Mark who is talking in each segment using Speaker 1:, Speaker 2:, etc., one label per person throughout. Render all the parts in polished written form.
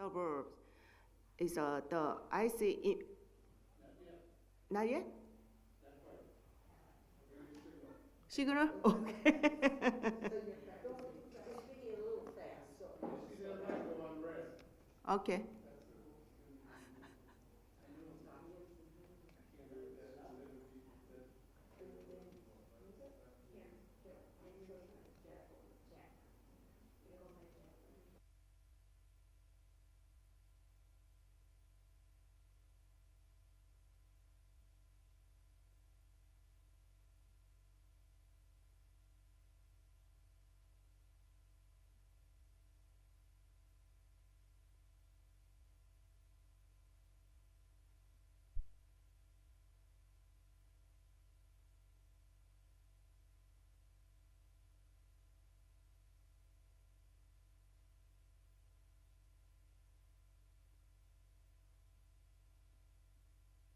Speaker 1: suburbs. Is the I see it. Not yet. Signal. Okay. Okay.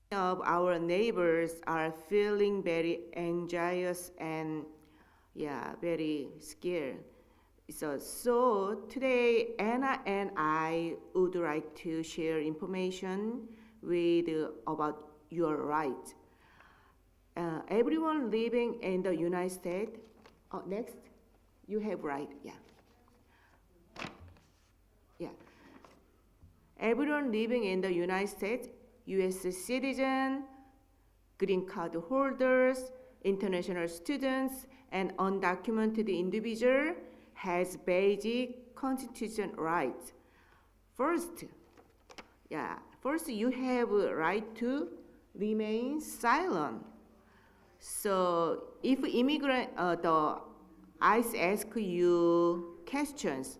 Speaker 1: Of our neighbors are feeling very anxious and very scared. So today Anna and I would like to share information with about your rights. Everyone living in the United States. Oh, next, you have right. Yeah. Everyone living in the United States, U.S. citizen, green card holders, international students, and undocumented individual has basic constitutional rights. First, you have a right to remain silent. So if the ICE ask you questions,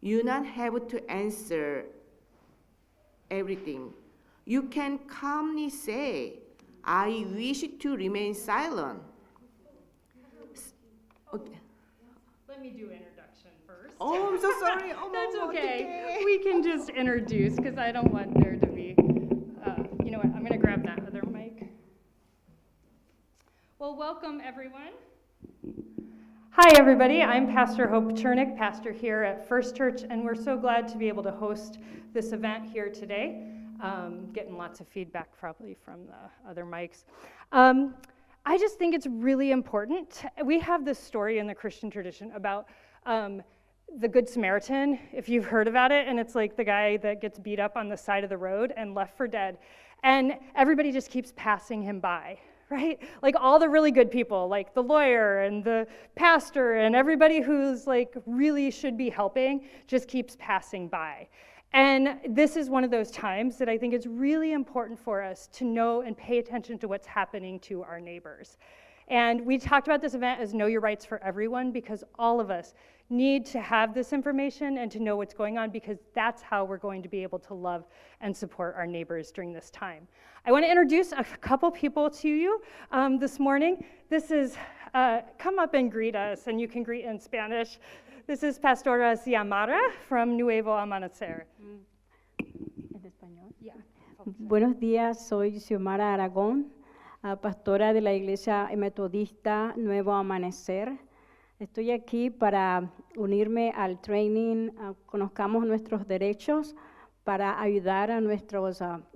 Speaker 1: you not have to answer everything. You can calmly say, I wish to remain silent. Okay.
Speaker 2: Let me do introduction first.
Speaker 1: Oh, I'm so sorry. Oh,
Speaker 2: That's
Speaker 1: Mama,
Speaker 2: okay. We can just introduce because I don't want there to be, you know what, I'm going to grab that other mic. Well, welcome everyone. Hi everybody, I'm Pastor Hope Chernick, pastor here at First Church, and we're so glad to be able to host this event here today. Getting lots of feedback probably from the other mics. I just think it's really important. We have this story in the Christian tradition about the Good Samaritan, if you've heard about it, and it's like the guy that gets beat up on the side of the road and left for dead. And everybody just keeps passing him by, right? Like all the really good people, like the lawyer and the pastor and everybody who's like really should be helping just keeps passing by. And this is one of those times that I think it's really important for us to know and pay attention to what's happening to our neighbors. And we talked about this event as Know Your Rights for Everyone because all of us need to have this information and to know what's going on because that's how we're going to be able to love and support our neighbors during this time. I want to introduce a couple people to you this morning. This is, come up and greet us, and you can greet in Spanish. This is Pastora Xiomara from Nuevo Amanecer.
Speaker 3: ¿En español?
Speaker 2: Yeah.
Speaker 3: Buenos días, soy Xiomara Aragón, pastora de la Iglesia Metodista Nuevo Amanecer. Estoy aquí para unirme al training, conozcamos nuestros derechos, para ayudar a nuestra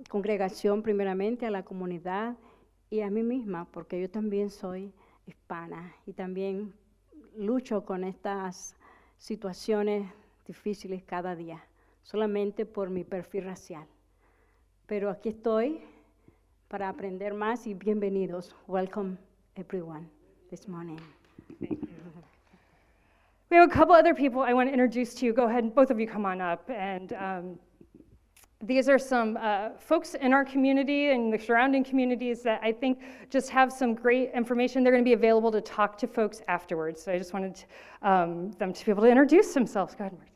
Speaker 3: congregación primeramente, a la comunidad y a mí misma, porque yo también soy hispana y también lucho con estas situaciones difíciles cada día, solamente por mi perfil racial. Pero aquí estoy para aprender más y bienvenidos. Welcome everyone this morning.
Speaker 2: Thank you. We have a couple other people I want to introduce to you. Go ahead, both of you come on up. And these are some folks in our community and the surrounding communities that I think just have some great information. They're going to be available to talk to folks afterwards. So I just wanted them to be able to introduce themselves. Go ahead, Marcy.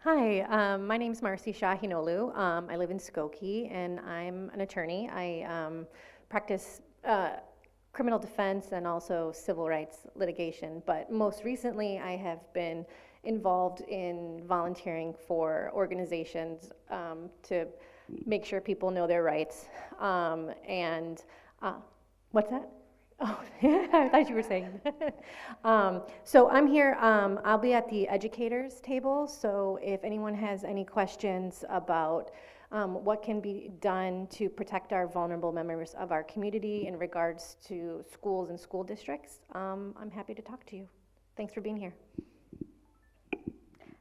Speaker 4: Hi, my name is Marcy Shahinolu. I live in Skokie, and I'm an attorney. I practice criminal defense and also civil rights litigation, but most recently I have been involved in volunteering for organizations to make sure people know their rights. What's that? Oh, I thought you were saying. So I'm here, I'll be at the educators table, so if anyone has any questions about what can be done to protect our vulnerable members of our community in regards to schools and school districts, I'm happy to talk to you. Thanks for being here.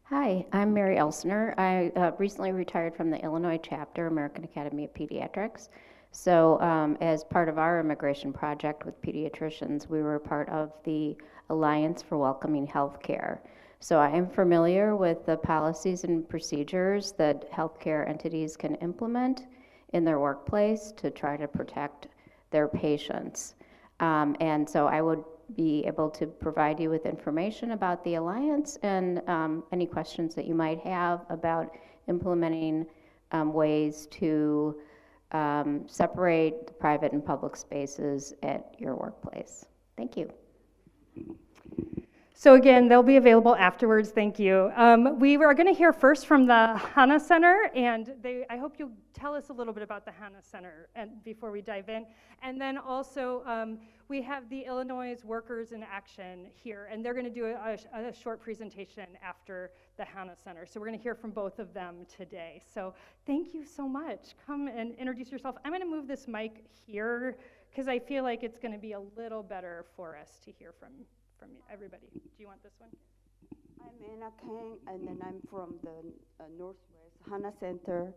Speaker 5: Hi, I'm Mary Elsner. I recently retired from the Illinois chapter, American Academy of Pediatrics. So as part of our immigration project with pediatricians, we were part of the Alliance for Welcoming Healthcare. So I am familiar with the policies and procedures that healthcare entities can implement in their workplace to try to protect their patients. And so I would be able to provide you with information about the Alliance and any questions that you might have about implementing ways to separate the private and public spaces at your workplace. Thank you.
Speaker 2: So again, they'll be available afterwards, thank you. We are going to hear first from the HANA Center, and I hope you'll tell us a little bit about the HANA Center before we dive in. And then also, we have the Illinois Workers in Action here, and they're going to do a short presentation after the HANA Center. So we're going to hear from both of them today. So thank you so much. Come and introduce yourself. I'm going to move this mic here, because I feel like it's going to be a little better for us to hear from everybody. Do you want this one?
Speaker 6: I'm Anna Kang, and then I'm from the Northwest HANA Center,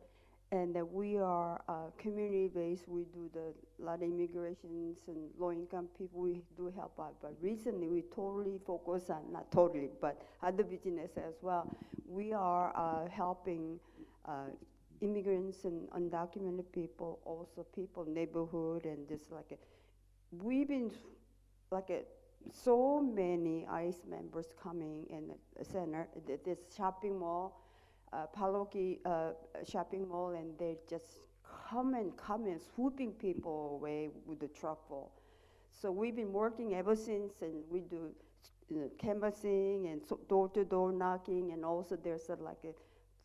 Speaker 6: and we are community-based. We do a lot of immigrations and low-income people. We do help out, but recently we totally focus on, not totally, but other business as well. We are helping immigrants and undocumented people, also people neighborhood, and just like we've been so many ICE members coming in the center, this shopping mall, Paloki shopping mall, and they just come and swooping people away with the truck full. So we've been working ever since, and we do canvassing and door-to-door knocking, and also there's like a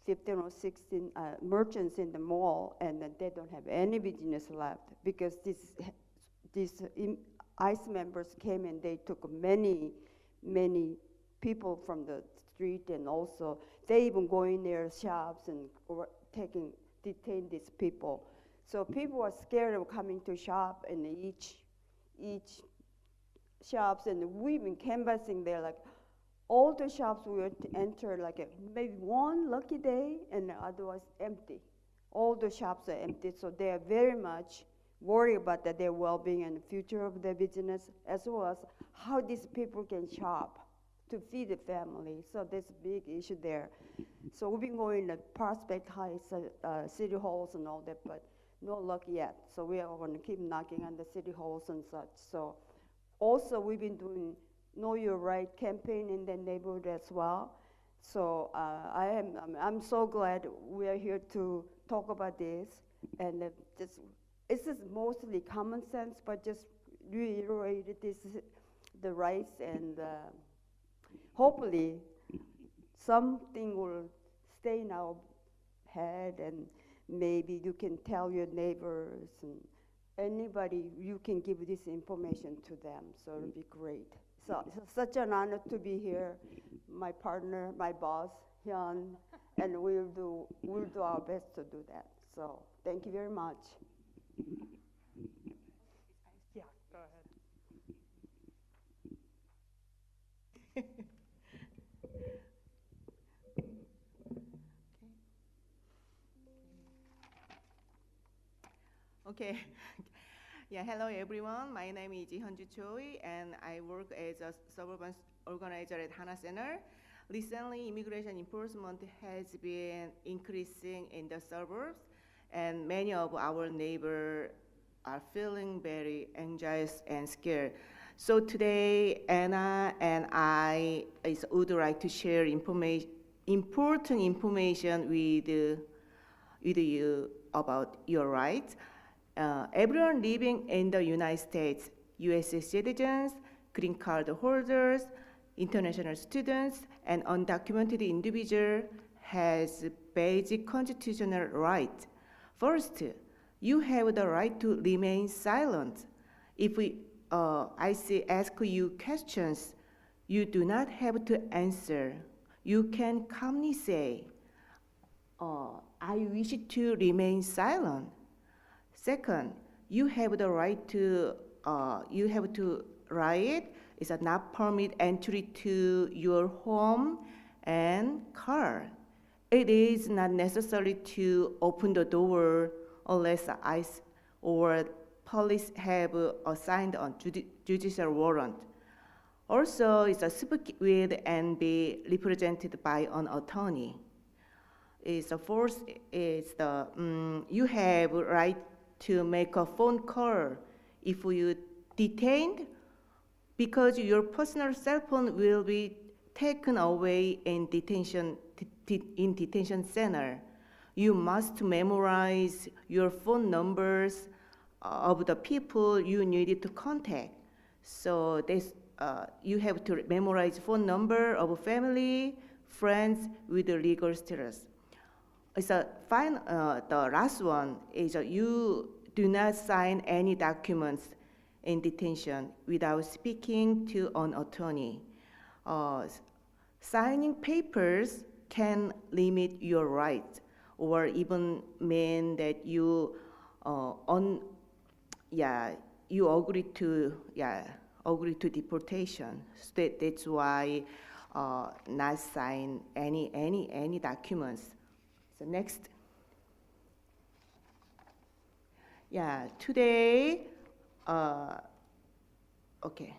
Speaker 6: 15 or 16 merchants in the mall, and they don't have any business left because these ICE members came and they took many people from the street, and also they even go in their shops and detain these people. So people are scared of coming to shop, and each shops, and we've been canvassing there, like all the shops we would enter like maybe one lucky day, and otherwise empty. All the shops are empty, so they are very much worry about their well-being and the future of their business, as well as how these people can shop to feed the family. So there's a big issue there. So we've been going to Prospect Heights, city halls and all that, but no luck yet. So we are going to keep knocking on the city halls and such. So also we've been doing Know Your Right campaign in the neighborhood as well. So I'm so glad we are here to talk about this, and this is mostly common sense, but just reiterate the rights, and hopefully something will stay in our head, and maybe you can tell your neighbors and anybody, you can give this information to them, so it'll be great. So it's such an honor to be here. My partner, my boss, Hyun, and we'll do our best to do that. So thank you very much.
Speaker 2: Yeah, go ahead.
Speaker 1: Okay. Yeah, hello everyone. My name is Hyunju Choi, and I work as a suburban organizer at HANA Center. Recently, immigration enforcement has been increasing in the suburbs, and many of our neighbors are feeling very anxious and scared. So today, Anna and I would like to share important information with you about your rights. Everyone living in the United States, U.S. citizens, green card holders, international students, and undocumented individuals has basic constitutional rights. First, you have the right to remain silent. If ICE asks you questions, you do not have to answer. You can calmly say, I wish to remain silent. Second, you have the right to, write, is not permit entry to your home and car. It is not necessary to open the door unless ICE or police have assigned a judicial warrant. Also, it's a speak with and be represented by an attorney. Is the fourth is the you have right to make a phone call if you detained, because your personal cell phone will be taken away in detention center. You must memorize your phone numbers of the people you needed to contact. So this, you have to memorize phone number of family, friends with the legal status. It's the last one is you do not sign any documents in detention without speaking to an attorney. Signing papers can limit your rights or even mean that you you agree to deportation. So that's why not sign any documents. So next. Yeah, today, okay.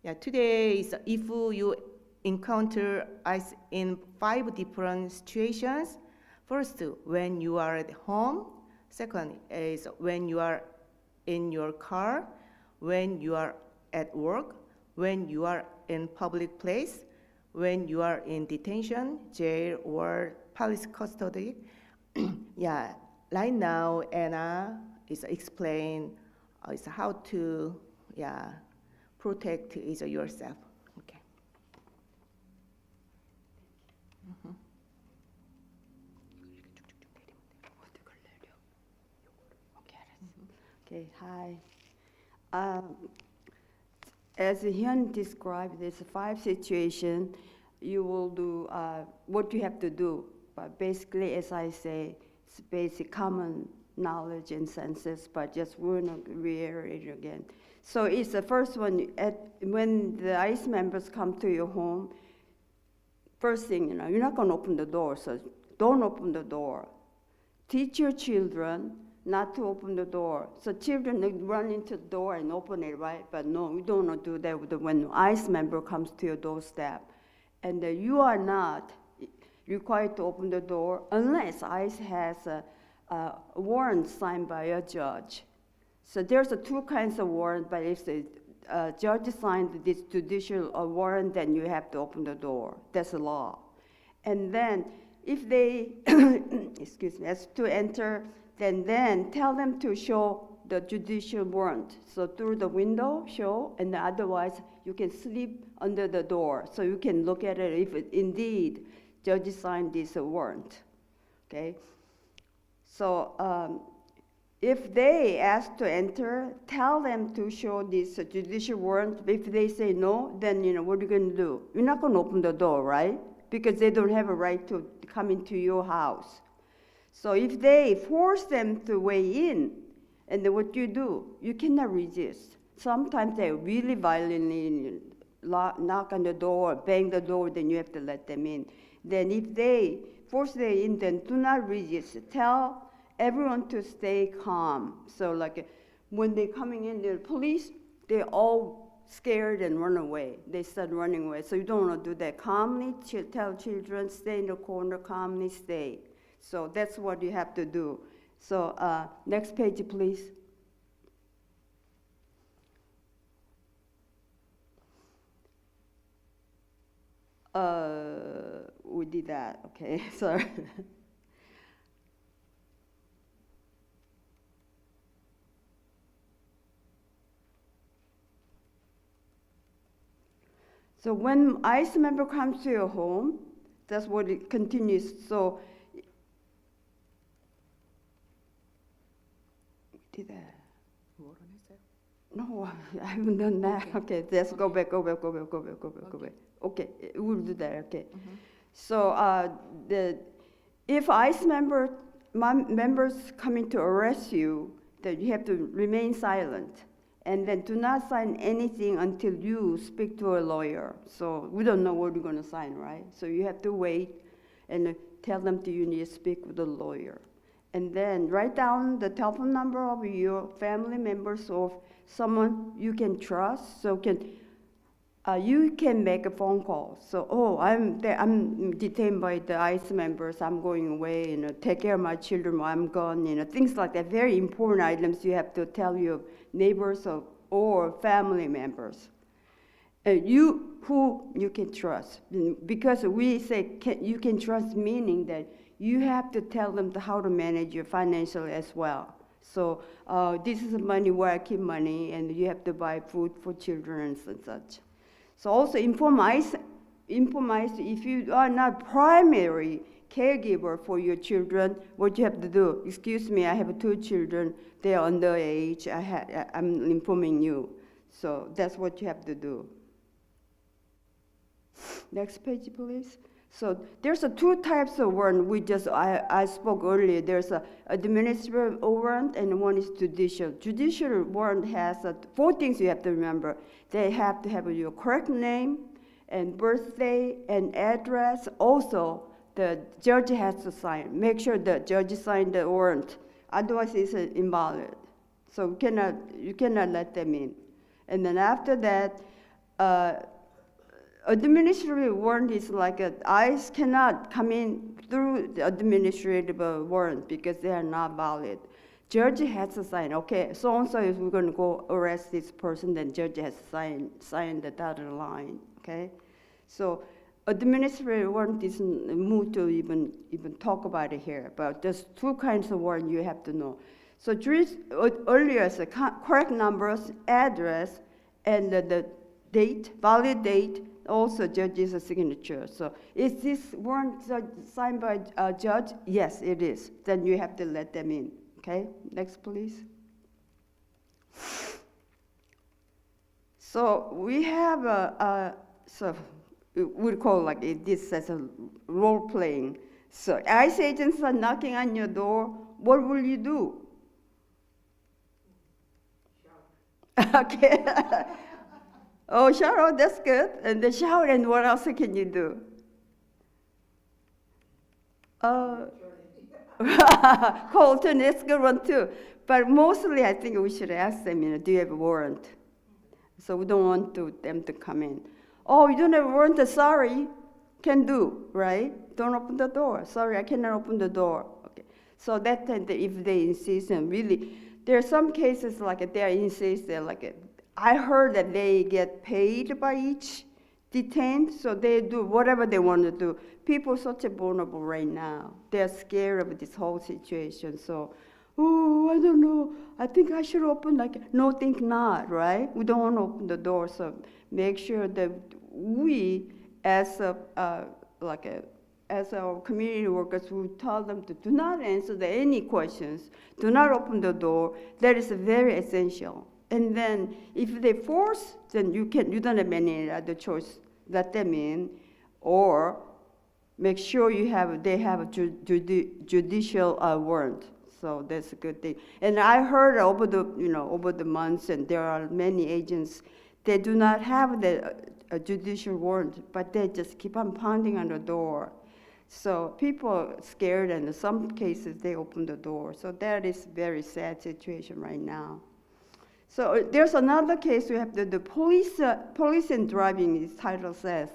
Speaker 1: Yeah, today is if you encounter us in 5 different situations. First, when you are at home. Second is when you are in your car, when you are at work, when you are in public place, when you are in detention, jail, or police custody. Yeah, right now Anna is explain is how to protect yourself. Okay.
Speaker 6: Okay, hi. As Hyun described, there's 5 situations. You will do what you have to do. But basically, as I say, it's basic common knowledge and senses, but just want to reiterate it again. So it's the first one, when the ICE members come to your home, first thing, you're not going to open the door, so don't open the door. Teach your children not to open the door. So children, they run into the door and open it, right? But no, we don't want to do that when ICE member comes to your doorstep. And you are not required to open the door unless ICE has a warrant signed by a judge. So there's 2 kinds of warrant, but if the judge signed this judicial warrant, then you have to open the door. That's the law. And then if they, excuse me, has to enter, then tell them to show the judicial warrant. So through the window, show, and otherwise you can sleep under the door. So you can look at it if indeed judge signed this warrant, okay? So if they ask to enter, tell them to show this judicial warrant. If they say no, then what are you going to do? You're not going to open the door, right? Because they don't have a right to come into your house. So if they force them to weigh in, and then what do? You cannot resist. Sometimes they really violently knock on the door, bang the door, then you have to let them in. Then if they force them in, then do not resist. Tell everyone to stay calm. So like when they're coming in, the police, they're all scared and run away. They start running away. So you don't want to do that. Calmly tell children, stay in the corner, calmly stay. So that's what you have to do. So next page, please. We did that, okay, sorry. So when ICE member comes to your home, that's what it continues. So we did that. No, I haven't done that. Okay, let's go back. Okay, we'll do that. Okay. So if ICE members coming to arrest you, then you have to remain silent, and then do not sign anything until you speak to a lawyer. So we don't know what you're going to sign, right? So you have to wait and tell them that you need to speak with a lawyer. And then write down the telephone number of your family members or someone you can trust, so you can make a phone call. So, I'm detained by the ICE members, I'm going away, take care of my children while I'm gone, things like that. Very important items you have to tell your neighbors or family members. Who you can trust. Because we say you can trust, meaning that you have to tell them how to manage your financial as well. So this is money where I keep money, and you have to buy food for children and such. So also inform ICE if you are not primary caregiver for your children, what you have to do. Excuse me, I have 2 children, they are underage, I'm informing you. So that's what you have to do. Next page, please. So there's 2 types of warrant. I spoke earlier. There's a administrative warrant and one is judicial. Judicial warrant has 4 things you have to remember. They have to have your correct name and birthday and address. Also, the judge has to sign. Make sure the judge signed the warrant. Otherwise, it's invalid. So you cannot let them in. And then after that, administrative warrant is like ICE cannot come in through the administrative warrant because they are not valid. Judge has to sign. Okay, so and so if we're going to go arrest this person, then judge has to sign the dotted line. Okay, so administrative warrant isn't moved to even talk about it here. But there's 2 kinds of warrant you have to know. So earlier, the correct numbers, address, and the date, valid date. Also, judge's signature. So, is this warrant signed by a judge? Yes, it is. Then you have to let them in. Okay, next, please. So we have we call this as a role playing. So ICE agents are knocking on your door. What will you do? Okay. Oh, shout, that's good. And the shout, and what else can you do? Colton, that's a good one too. But mostly I think we should ask them, do you have a warrant? So we don't want them to come in. Oh, you don't have a warrant? Sorry. Can do, right? Don't open the door. Sorry, I cannot open the door. Okay. So that time, if they insist, and really, there are some cases they insist, I heard that they get paid by each detained, so they do whatever they want to do. People are such vulnerable right now. They're scared of this whole situation. So, I don't know. I think I should open. No, think not, right? We don't want to open the door. So make sure that we, as our community workers, we tell them to do not answer any questions. Do not open the door. That is very essential. And then if they force, then you don't have any other choice. Let them in, or make sure they have a judicial warrant. So that's a good thing. And I heard over the months, and there are many agents, they do not have a judicial warrant, but they just keep on pounding on the door. So people are scared, and in some cases they open the door. So that is a very sad situation right now. So there's another case we have the police and driving, this title says.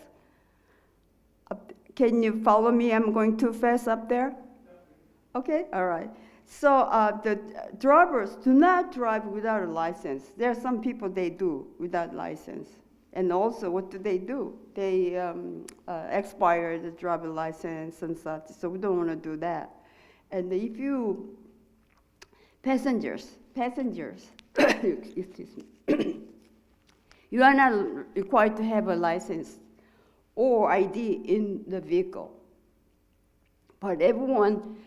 Speaker 6: Can you follow me? I'm going too fast up there? Okay, all right. So the drivers do not drive without a license. There are some people they do without license. And also, what do? They expire the driver license and such, so we don't want to do that. And if you, passengers, excuse me, you are not required to have a license or ID in the vehicle. But everyone,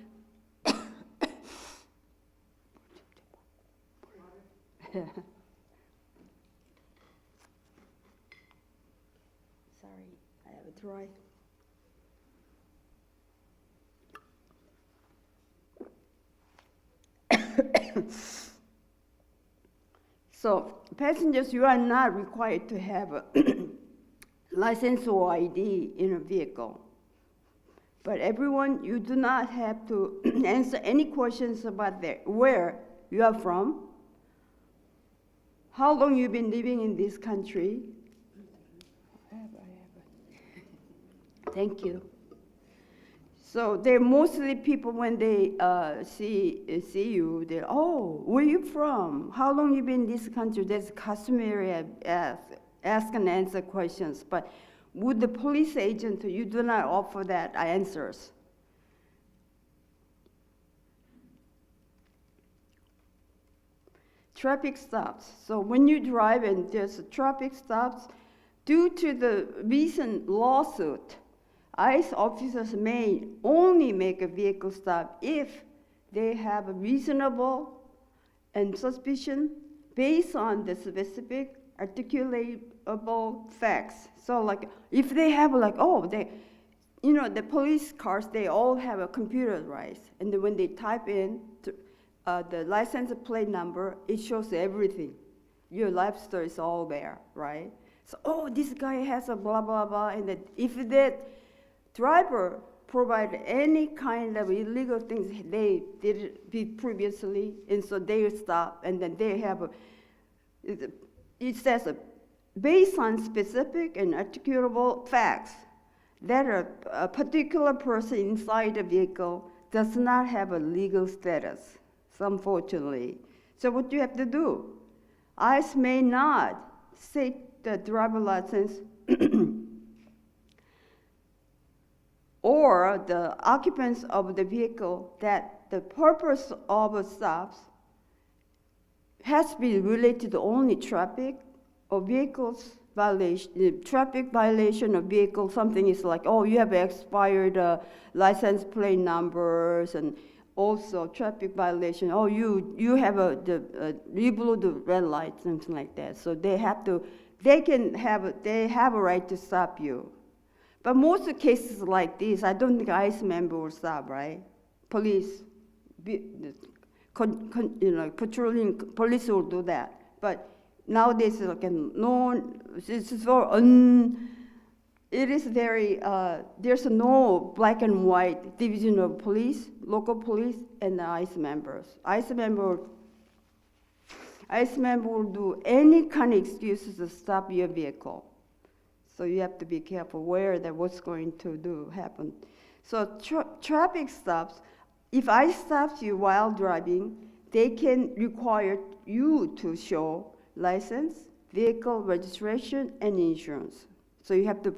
Speaker 6: try. So, passengers, you are not required to have a license or ID in a vehicle. But everyone, you do not have to answer any questions about where you are from, how long you've been living in this country. Thank you. So they're mostly people when they see you, they're, oh, where you from? How long you been in this country? That's customary ask and answer questions. But with the police agent, you do not offer that answers. Traffic stops. So when you drive and there's traffic stops, due to the recent lawsuit, ICE officers may only make a vehicle stop if they have a reasonable and suspicion based on the specific articulable facts. So like, if they have like, oh, the police cars, they all have a computerized, and then when they type in the license plate number, it shows everything. Your life story is all there, right? So, oh, this guy has a blah, blah, blah, and then if that driver provide any kind of illegal things they did previously, and so they stop, and then they have it says based on specific and articulable facts that a particular person inside the vehicle does not have a legal status, unfortunately. So what do you have to do? ICE may not take the driver license or the occupants of the vehicle that the purpose of a stop has to be related to only traffic or vehicles violation, traffic violation of vehicle. Something is like, oh, you have expired license plate numbers, and also traffic violation. Oh, you have you blew the red light, something like that. So they have a right to stop you. But most of cases like this, I don't think ICE member will stop, right? Police, patrolling police will do that. But nowadays, like it is very, there's no black and white division of police, local police, and the ICE members. ICE member will do any kind of excuses to stop your vehicle. So you have to be careful what's going to happen. So traffic stops, if ICE stops you while driving, they can require you to show license, vehicle registration, and insurance. So you have to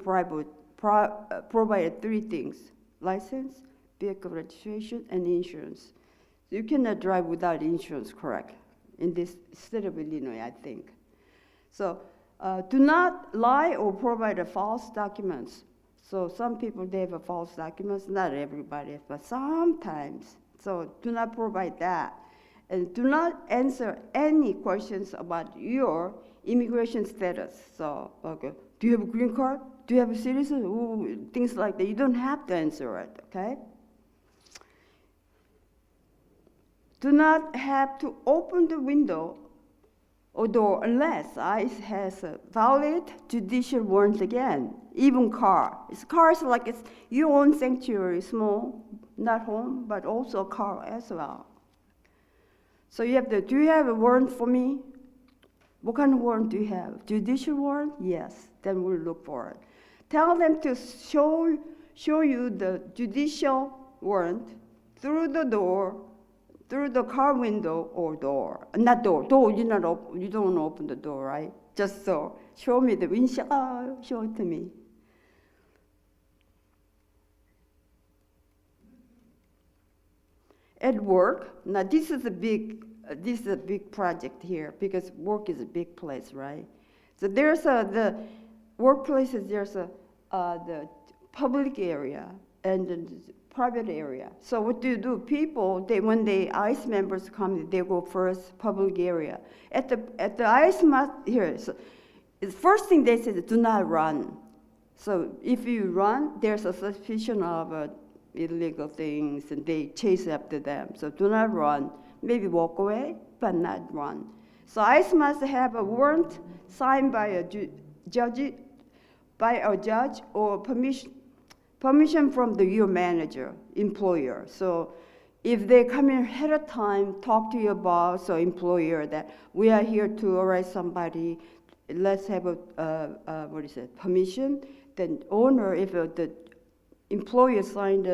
Speaker 6: provide three things: license, vehicle registration, and insurance. So you cannot drive without insurance, correct? In this state of Illinois, I think. So do not lie or provide false documents. So some people, they have false documents, not everybody, but sometimes. So do not provide that. And do not answer any questions about your immigration status. So, okay, do you have a green card? Do you have a citizen? Ooh, things like that. You don't have to answer it, okay? Do not have to open the window or door unless ICE has a valid judicial warrant again. Even car. Cars like it's your own sanctuary, small, not home, but also a car as well. So you have do you have a warrant for me? What kind of warrant do you have? Judicial warrant? Yes, then we'll look for it. Tell them to show you the judicial warrant through the door, through the car window or door. Not door, you don't open the door, right? Just so, show me the windshield, show it to me. At work, now this is a big project here because work is a big place, right? So there's the workplaces. There's the public area and the private area. So what do? People, when the ICE members come, they go first public area. At the ICE here, so the first thing they say is do not run. So if you run, there's a suspicion of illegal things, and they chase after them. So do not run. Maybe walk away, but not run. So ICE must have a warrant signed by a judge, or permission from your manager, employer. So if they come in ahead of time, talk to your boss or employer that we are here to arrest somebody, let's have a permission. Then owner, if the employer signed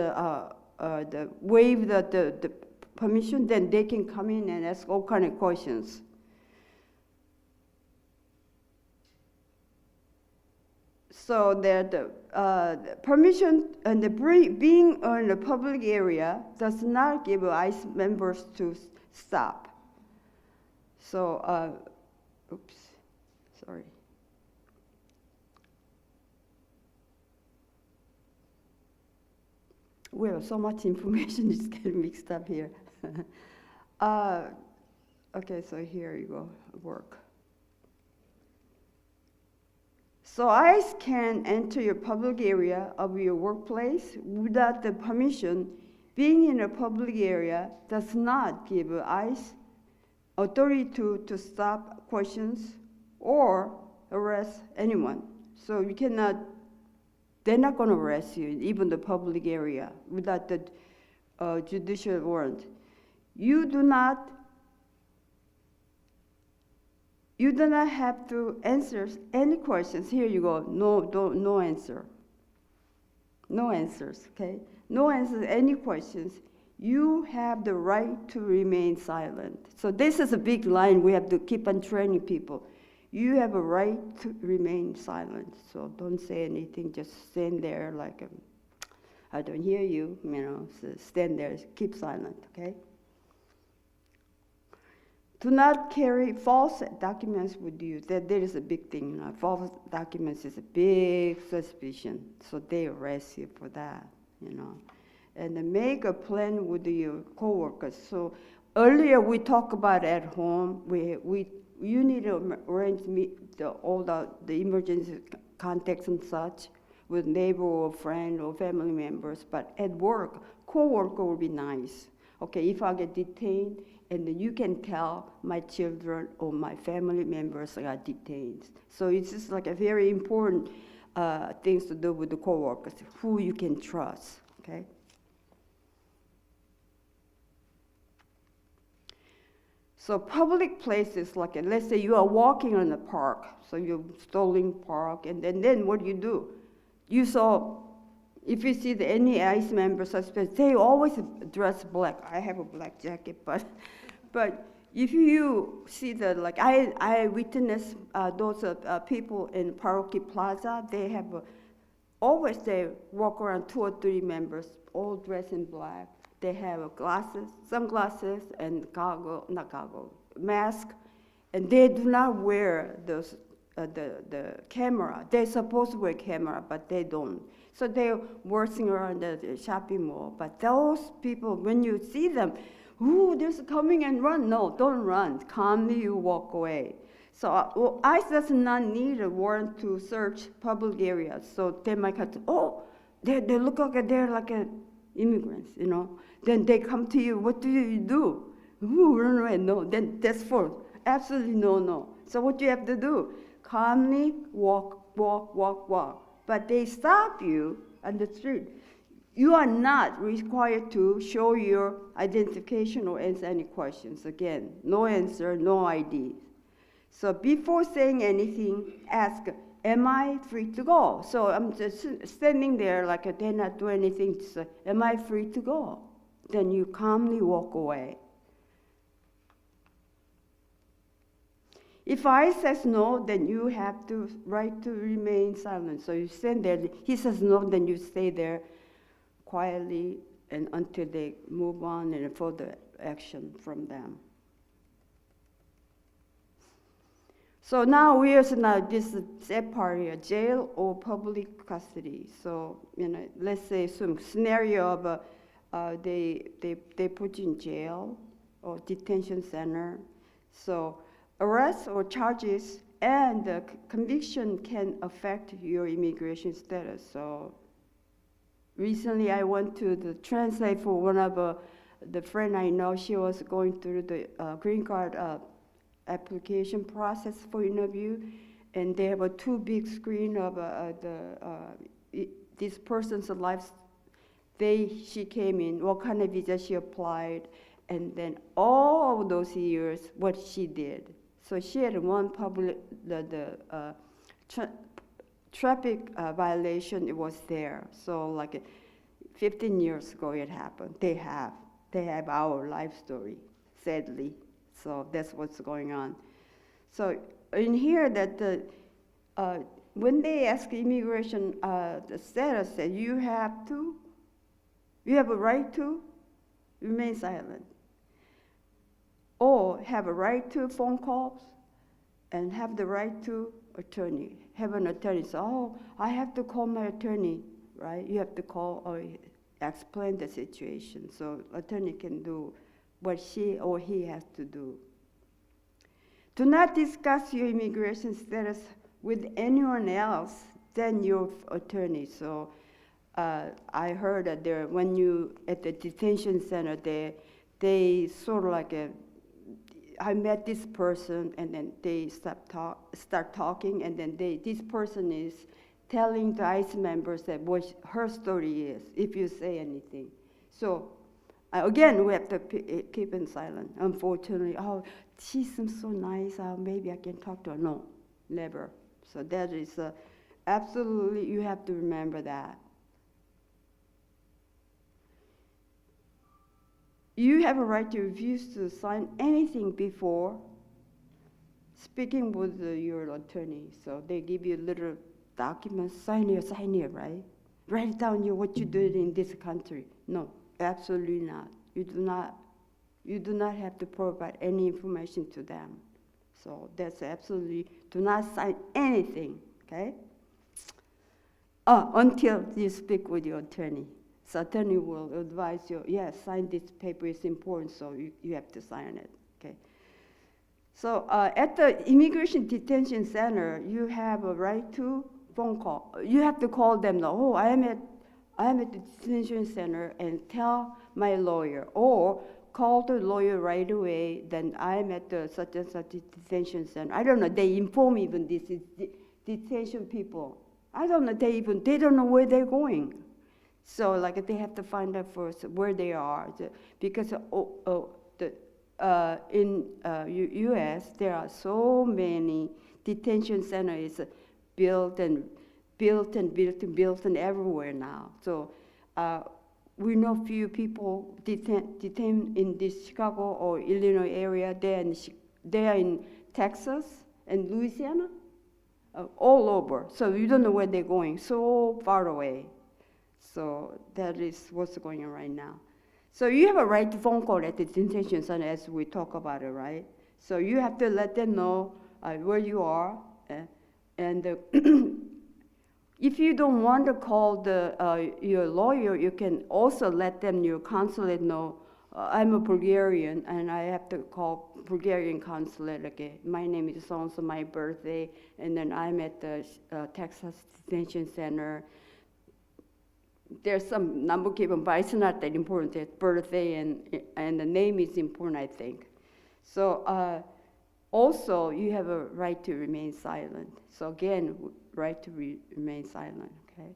Speaker 6: waive the permission, then they can come in and ask all kind of questions. So that the permission and being in a public area does not give ICE members to stop. So, oops, sorry. Well, so much information is getting mixed up here. Okay, so here you go, work. So ICE can enter your public area of your workplace without the permission. Being in a public area does not give ICE authority to stop questions or arrest anyone. So you cannot, they're not going to arrest you, even the public area, without the judicial warrant. You do not have to answer any questions. Here you go. No answer. No answers, okay? No answers, any questions. You have the right to remain silent. So this is a big line we have to keep on training people. You have a right to remain silent. So don't say anything, just stand there like, I don't hear you, so stand there, keep silent, okay? Do not carry false documents with you. That is a big thing. False documents is a big suspicion, so they arrest you for that, And then make a plan with your coworkers. So earlier we talked about at home. You need to arrange all the emergency contacts and such with neighbor or friend or family members. But at work, coworker will be nice. Okay, if I get detained, and then you can tell my children or my family members got detained. So it's just like a very important things to do with the coworkers, who you can trust, okay? So public places, like let's say you are walking in a park, so you're strolling park, and then what do? If you see any ICE member suspect, they always dress black. I have a black jacket, but if you see I witness those people in Paroki Plaza, they have always they walk around 2 or 3 members, all dressed in black. They have sunglasses, and mask, and they do not wear those the camera. They're supposed to wear camera, but they don't. So they're working around the shopping mall. But those people, when you see them, ooh, they're coming and run. No, don't run. Calmly, you walk away. So ICE does not need a warrant to search public areas. So they might have to, they look like they're like immigrants, Then they come to you. What do you do? Ooh, run away. No, then that's false. Absolutely no. So what do you have to do? Calmly walk. But they stop you on the street. You are not required to show your identification or answer any questions. Again, no answer, no ID. So before saying anything, ask, am I free to go? So I'm just standing there like I did not do anything. So, am I free to go? Then you calmly walk away. If I says no, then you have the right to remain silent. So you stand there. He says no, then you stay there quietly and until they move on and further action from them. So now this sad part here, jail or public custody. So let's say some scenario of they put you in jail or detention center. So arrest or charges and the conviction can affect your immigration status. So recently I went to the translate for one of the friend I know. She was going through the green card application process for interview, and they have a two big screen of this person's life. She came in, what kind of visa she applied, and then all of those years, what she did. So she had one traffic violation. It was there. So like 15 years ago, it happened. They have our life story, sadly. So that's what's going on. So in here, that when they ask immigration the status, that you have a right to remain silent, or have a right to phone calls, and have the right to attorney. Have an attorney say, oh, I have to call my attorney, right? You have to call or explain the situation. So attorney can do what she or he has to do. Do not discuss your immigration status with anyone else than your attorney. So I heard that when you at the detention center, they sort of like I met this person, and then they start talking, and then this person is telling the ICE members that what her story is, if you say anything. So again, we have to keep in silent. Unfortunately, oh, she seems so nice, maybe I can talk to her. No, never. So that is absolutely, you have to remember that. You have a right to refuse to sign anything before speaking with your attorney. So they give you a little document, sign here, right? Write down what you did in this country. No, absolutely not. You do not have to provide any information to them. So that's absolutely, do not sign anything, okay? Until you speak with your attorney. So attorney will advise you, yes, sign this paper, it's important, so you have to sign it, okay? So at the immigration detention center, you have a right to phone call. You have to call them, oh, I am at the detention center, and tell my lawyer, or call the lawyer right away, then I'm at the such and such detention center. I don't know, they inform even this is detention people. I don't know, they don't know where they're going. So like they have to find out first where they are, because in U.S. there are so many detention centers built everywhere now. So we know few people detained in this Chicago or Illinois area. They are in Texas and Louisiana, all over. So you don't know where they're going, so far away. So that is what's going on right now. So you have a right to phone call at the detention center, as we talk about it, right? So you have to let them know where you are, and if you don't want to call your lawyer, you can also let them, your consulate, know, I'm a Bulgarian, and I have to call Bulgarian consulate, okay? My name is so-and-so, my birthday, and then I'm at the Texas Detention Center. There's some number given, but it's not that important. It's birthday and the name is important, I think. So also, you have a right to remain silent. So again, right to remain silent, okay?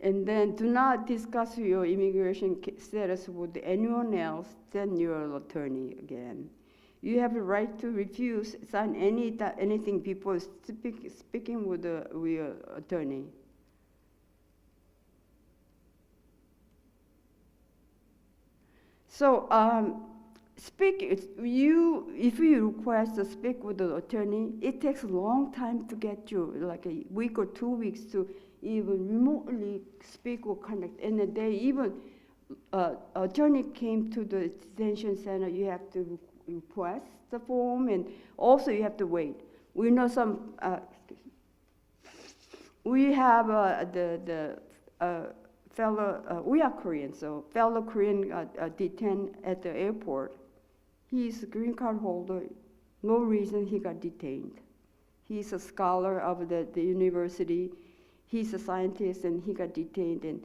Speaker 6: And then do not discuss your immigration status with anyone else than your attorney, again. You have a right to refuse sign anything before speaking with your attorney. So if you request to speak with the attorney, it takes a long time to get you, like a week or 2 weeks to even remotely speak or conduct. And then they even, attorney came to the detention center, you have to request the form, and also you have to wait. We know some, we have we are Korean, so fellow Korean detained at the airport. He's a green card holder, No reason he got detained. He's a scholar of the university. He's a scientist, and he got detained. And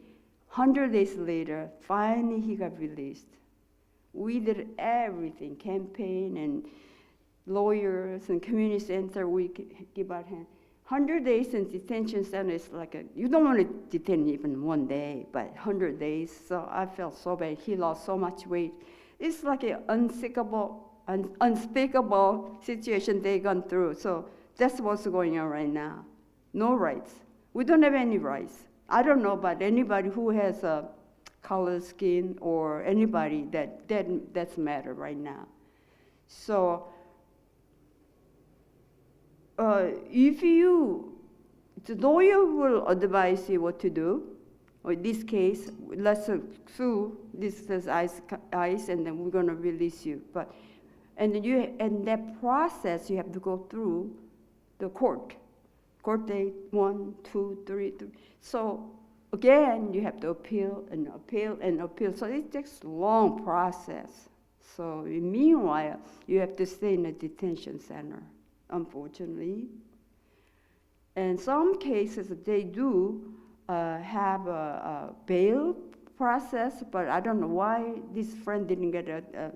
Speaker 6: 100 days later, finally he got released. We did everything, campaign and lawyers and community center, we give our hand. 100 days in detention center is like you don't want to detain even one day, but 100 days, so I felt so bad. He lost so much weight. It's like an unspeakable situation they gone through. So that's what's going on right now. No rights. We don't have any rights. I don't know about anybody who has a colored skin or anybody that's matter right now. So if the lawyer will advise you what to do, or in this case, let's sue, this is ICE, and then we're gonna release you. And that process, you have to go through the court date 1, 2, 3. So again, you have to appeal and appeal and appeal. So it takes a long process. So meanwhile, you have to stay in a detention center, unfortunately. And some cases, they do have a bail process, but I don't know why this friend didn't get a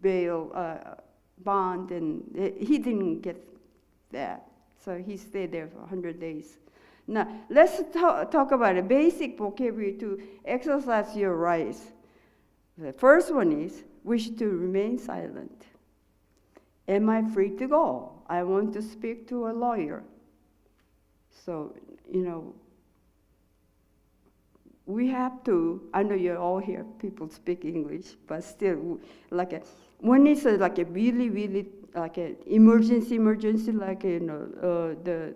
Speaker 6: bail bond, and he didn't get that. So he stayed there for 100 days. Now, let's talk about a basic vocabulary to exercise your rights. The first one is, wish to remain silent. Am I free to go? I want to speak to a lawyer. So, we have to, I know you all hear people speak English, but still, when it's like a really, really, like an emergency, like, the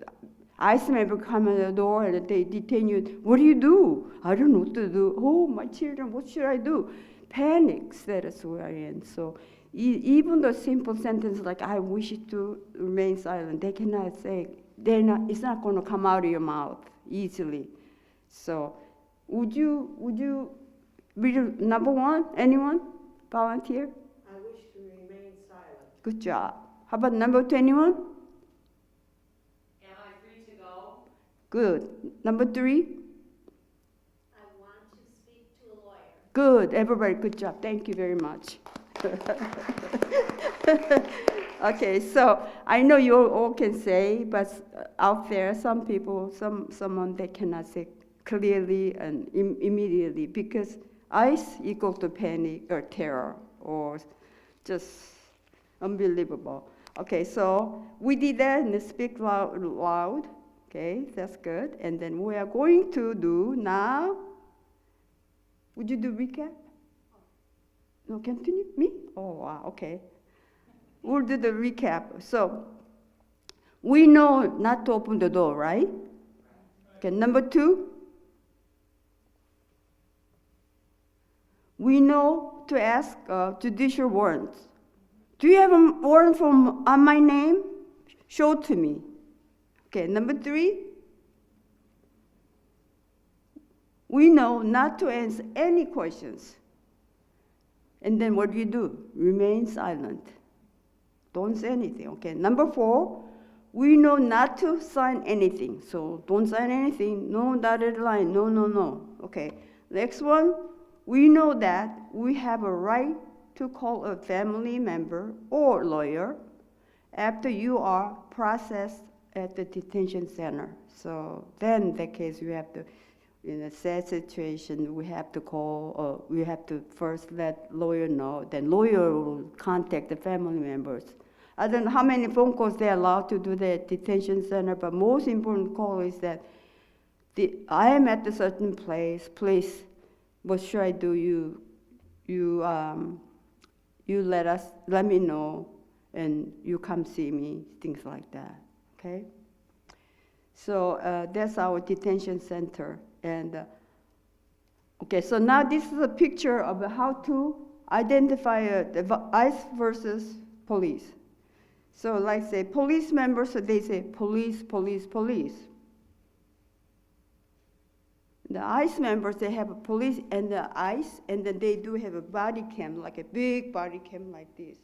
Speaker 6: ICE member come at the door and they detain you. What do you do? I don't know what to do. Oh, my children, what should I do? Panic status where I am. So even the simple sentence like, I wish to remain silent, they cannot say, it's not going to come out of your mouth easily. So would you read number 1? Anyone? Volunteer?
Speaker 7: I wish to remain silent.
Speaker 6: Good job. How about number 21?
Speaker 7: Am I free to go?
Speaker 6: Good. Number 3?
Speaker 7: I want to speak to a lawyer.
Speaker 6: Good. Everybody, good job. Thank you very much. Okay, so I know you all can say, but out there, some people, someone they cannot say clearly and immediately, because ICE equal to panic or terror or just unbelievable. Okay, so we did that and speak loud. Okay, that's good. And then we are going to do now. Would you do recap? No, continue? Me? Oh, wow, okay. We'll do the recap. So, we know not to open the door, right? Okay, number 2. We know to ask judicial warrants. Do you have a warrant on my name? Show it to me. Okay, number 3. We know not to answer any questions. And then what do? Remain silent. Don't say anything, okay? Number 4, we know not to sign anything. So don't sign anything, no dotted line, no. Okay, next one, we know that we have a right to call a family member or lawyer after you are processed at the detention center. So then in that case, you have to, in a sad situation, we have to call, we have to first let lawyer know, then lawyer will contact the family members. I don't know how many phone calls they're allowed to do the detention center, but most important call is that I am at a certain place, please, what should I do? You let me know, and you come see me, things like that, okay? So that's our detention center. And okay, so now this is a picture of how to identify the ICE versus police. So like say police members, so they say police, police, police. The ICE members, they have a police and the ICE, and then they do have a body cam, like a big body cam like this.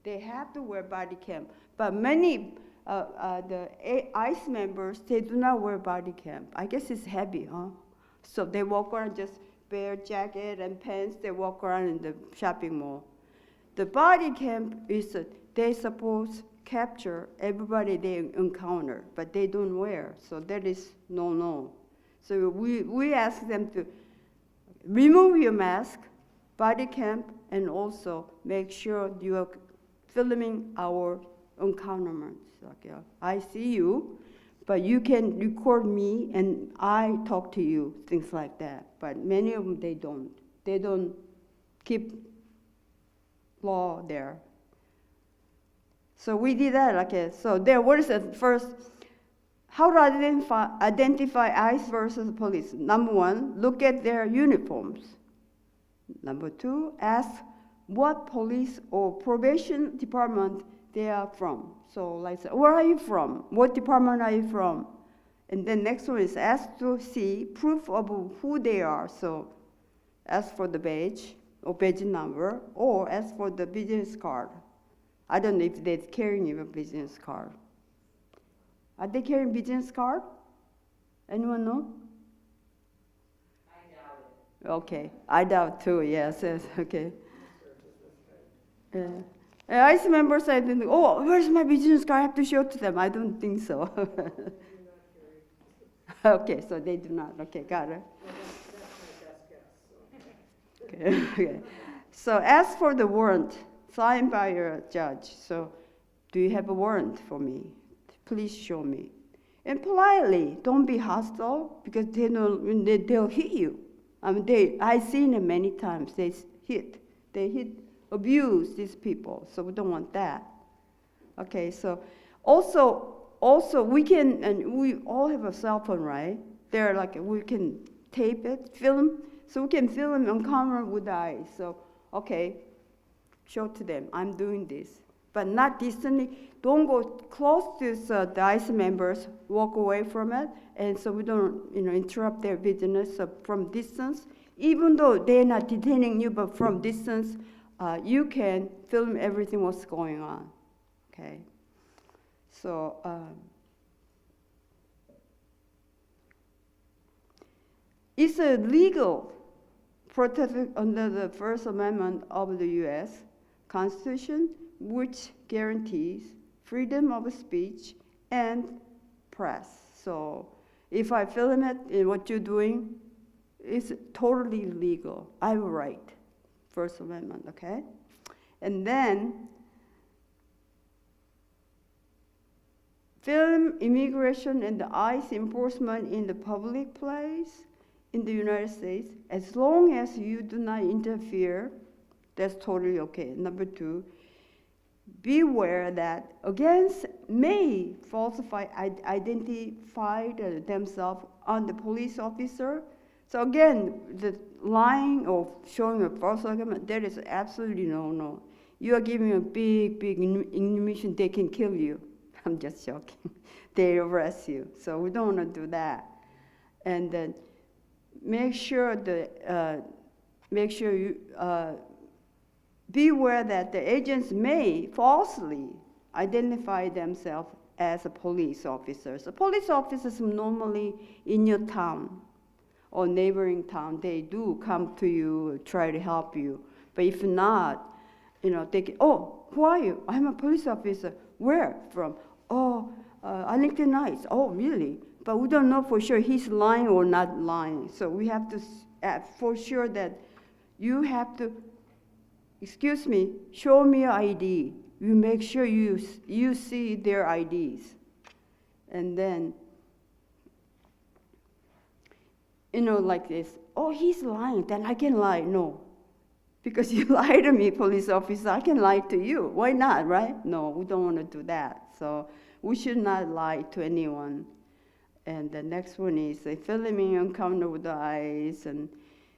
Speaker 6: They have to wear body cam. But many ICE members, they do not wear body cam. I guess it's heavy, huh? So they walk around just bare jacket and pants. They walk around in the shopping mall. The body cam is they suppose capture everybody they encounter, but they don't wear. So that is no. So we ask them to remove your mask, body cam, and also make sure you are filming our encounterments. Okay, I see you, but you can record me and I talk to you, things like that. But many of them, they don't. They don't keep law there. So we did that, okay. So there was the first, how to identify ICE versus police. Number one, look at their uniforms. Number two, ask what police or probation department they are from. So like, where are you from? What department are you from? And then next one is ask to see proof of who they are. So ask for the badge or badge number, or ask for the business card. I don't know if they're carrying a business card. Are they carrying business card? Anyone know? I doubt it. Okay, I doubt too, yes, okay. ICE members, I think, oh, where's my business card? I have to show to them. I don't think so. Okay, so they do not. Okay, got it. Okay. So ask for the warrant signed by your judge. So, do you have a warrant for me? Please show me. And politely, don't be hostile, because they'll hit you. I mean, I've seen it many times. They hit, abuse these people. So we don't want that. Okay. So also we can, and we all have a cell phone, right? They're like, we can tape it, film. So we can film on camera with the eyes. So, okay, show to them, I'm doing this. But not distantly, don't go close to the ICE members, walk away from it, and so we don't interrupt their business. So from distance, even though they're not detaining you, but from distance, you can film everything what's going on, okay? So, it's illegal, protected under the First Amendment of the U.S. Constitution, which guarantees freedom of speech and press. So if I film it in what you're doing, it's totally legal. I have a right, First Amendment, okay? And then film immigration and the ICE enforcement in the public place in the United States, as long as you do not interfere, that's totally okay. Number two, beware that agents may falsify, identify themselves on the police officer. So again, the lying or showing a false document, that is absolutely no. You are giving a big information, they can kill you. I'm just joking. They arrest you. So we don't want to do that. And then make sure you beware that the agents may falsely identify themselves as a police officer. So police officers normally in your town or neighboring town, they do come to you, try to help you. But if not, they can, oh, who are you? I'm a police officer. Where from? Oh, Arlington Heights. Oh, really? But we don't know for sure he's lying or not lying. So we have to, for sure that you have to, excuse me, show me your ID. You make sure you see their IDs. And then, like this, oh, he's lying, then I can lie. No, because you lie to me, police officer, I can lie to you. Why not, right? No, we don't want to do that. So we should not lie to anyone. And the next one is a filming encounter with the ICE and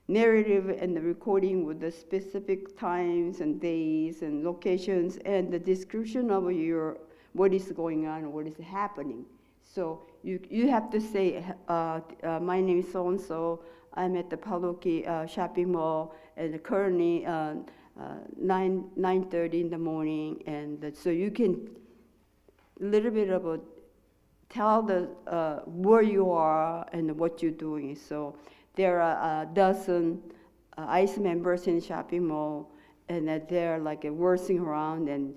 Speaker 6: narrative and the recording with the specific times and days and locations and the description of what is going on, what is happening. So you have to say, my name is so-and-so, I'm at the Paluki shopping mall, and currently 9:30 in the morning, and so you can a little bit about tell the where you are and what you're doing. So there are a dozen ICE members in the shopping mall, and they're like working around. And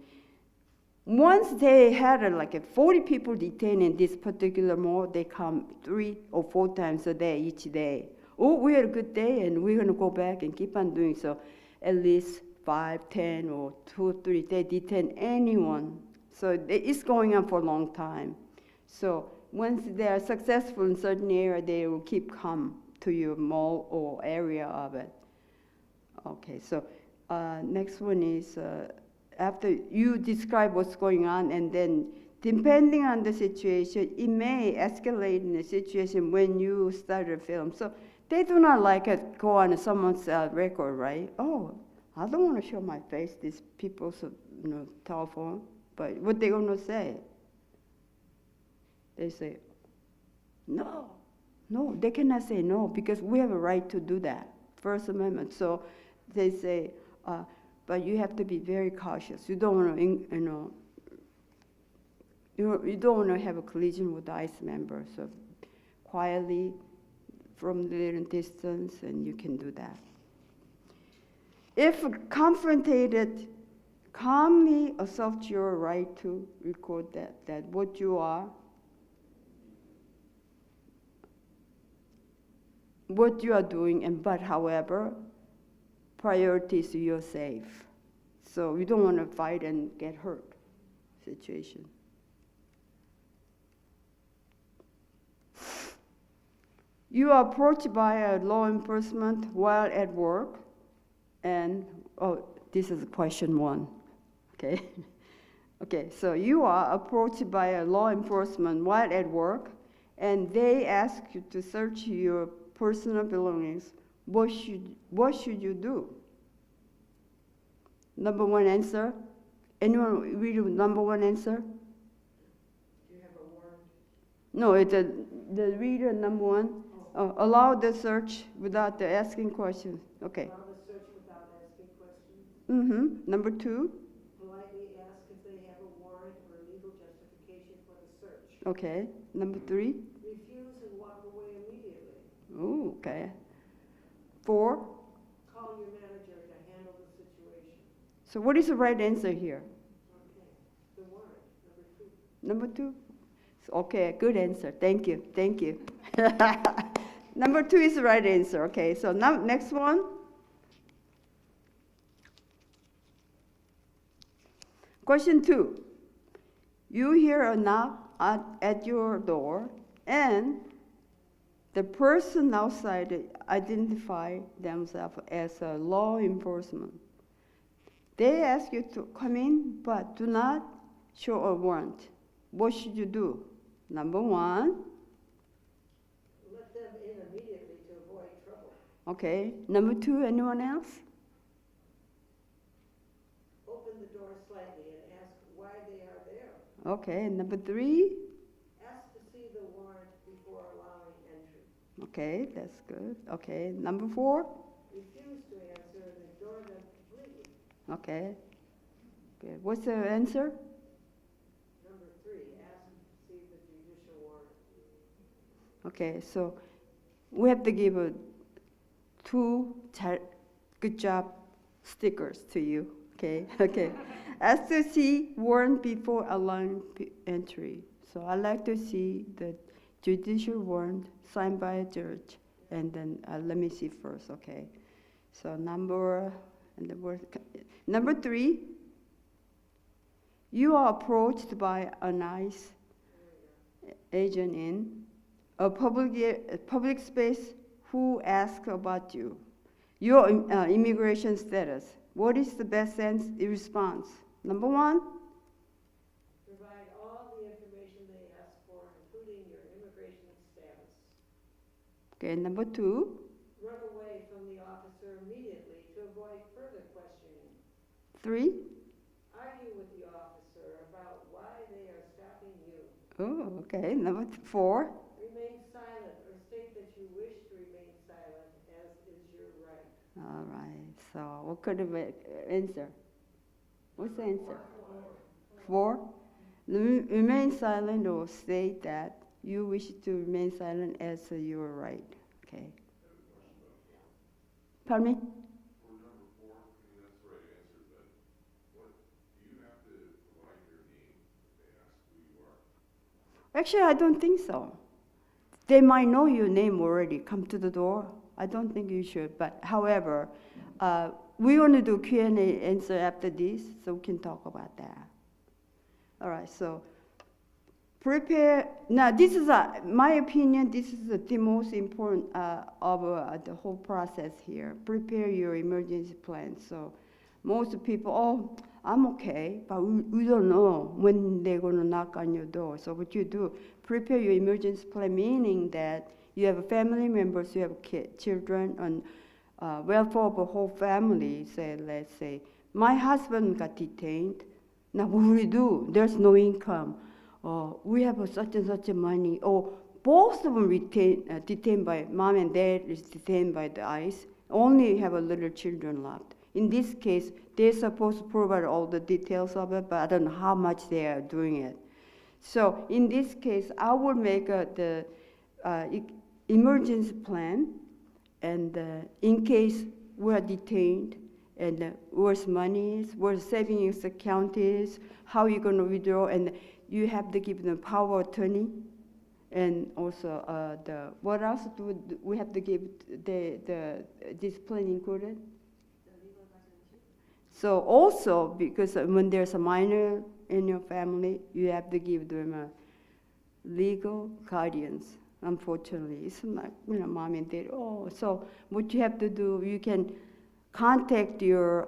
Speaker 6: once they had like 40 people detained in this particular mall, they come 3 or 4 times a day, each day. Oh, we had a good day, and we're gonna go back and keep on doing so. At least 5, 10, or 2 or 3, they detain anyone. So it's going on for a long time. So once they are successful in certain area, they will keep come to your mall or area of it. Okay, so next one is after you describe what's going on, and then depending on the situation, it may escalate in the situation when you start a film. So they do not like it go on someone's record, right? Oh, I don't want to show my face, these people's telephone, but what they gonna say? They say, no, they cannot say no because we have a right to do that, First Amendment. So they say, but you have to be very cautious. You don't want to, you don't want to have a collision with the ICE member. So quietly, from the little distance, and you can do that. If confronted, calmly assert your right to record that what you are doing, but however, priority is you're safe. So you don't want to fight and get hurt situation. You are approached by a law enforcement while at work, and this is question 1, okay? Okay, so you are approached by a law enforcement while at work, and they ask you to search your personal belongings. What should you do? Number 1 answer. Anyone read number 1 answer?
Speaker 8: Do you have a warrant?
Speaker 6: No, it's the reader number 1. Allow the search without the asking questions. Okay.
Speaker 8: Allow the search without asking questions.
Speaker 6: Mm-hmm. Number 2.
Speaker 8: Politely ask if they have a warrant or legal justification for the search.
Speaker 6: Okay. Number 3.
Speaker 8: Refuse and walk away immediately.
Speaker 6: Oh, okay. 4.
Speaker 8: Call your manager to handle the situation.
Speaker 6: So what is the right answer here?
Speaker 8: Okay. The warrant, number 2.
Speaker 6: Number 2? Okay, good answer. Thank you. Number 2 is the right answer. Okay, so now next one. Question 2. You hear a knock at your door, and the person outside identify themselves as a law enforcement. They ask you to come in, but do not show a warrant. What should you do? Number 1.
Speaker 8: Let them in immediately to avoid trouble.
Speaker 6: Okay. Number 2, anyone else?
Speaker 8: Open the door slightly and ask why they are there.
Speaker 6: Okay. Number 3.
Speaker 8: Ask to see the warrant before allowing entry.
Speaker 6: Okay, that's good. Okay. Number 4.
Speaker 8: Refuse to answer and ignore them completely.
Speaker 6: Okay. Good. What's the answer?
Speaker 8: Number 3, ask to see the judicial warrant.
Speaker 6: Okay, so we have to give 2 good job stickers to you. Okay, okay. Ask to see warrant before allowing entry. So I like to see the judicial warrant signed by a judge, and then let me see first. Okay, so number 3. You are approached by a ICE agent in a public space who asks about you, your immigration status. What is the best response? Number 1.
Speaker 8: Provide all the information they ask for, including your immigration status.
Speaker 6: Okay, number 2.
Speaker 8: Run away from the officer immediately to avoid further questioning.
Speaker 6: 3.
Speaker 8: Argue with the officer about why they are stopping you.
Speaker 6: Oh, okay. Number 4.
Speaker 8: Remain silent or state that you wish to remain silent, as is your right.
Speaker 6: All right, so what could have been answer? What's the answer? 4? Remain silent or state that you wish to remain silent as your right. Okay. Pardon me? Actually, I don't think so. They might know your name already. Come to the door. I don't think you should. But however, we want to do Q&A answer after this, so we can talk about that. All right. So prepare. Now, this is my opinion. This is the most important of the whole process here. Prepare your emergency plan. So most people, oh, I'm okay, but we don't know when they're going to knock on your door. So what you do, prepare your emergency plan, meaning that you have family members, you have children, and welfare of the whole family. Say, let's say, my husband got detained. Now what do we do? There's no income. We have such and such money. Or both of them detained by mom and dad is detained by the ICE. Only have a little children left. In this case, they're supposed to provide all the details of it, but I don't know how much they are doing it. So in this case, I will make the emergency plan, and in case we're detained, and where's money is, where savings account is, how you're going to withdraw, and you have to give them power of attorney, and also what else do we have to give this plan included? So also, because when there's a minor in your family, you have to give them a legal guardians. Unfortunately, it's not, mom and dad. Oh, so what you have to do, you can contact your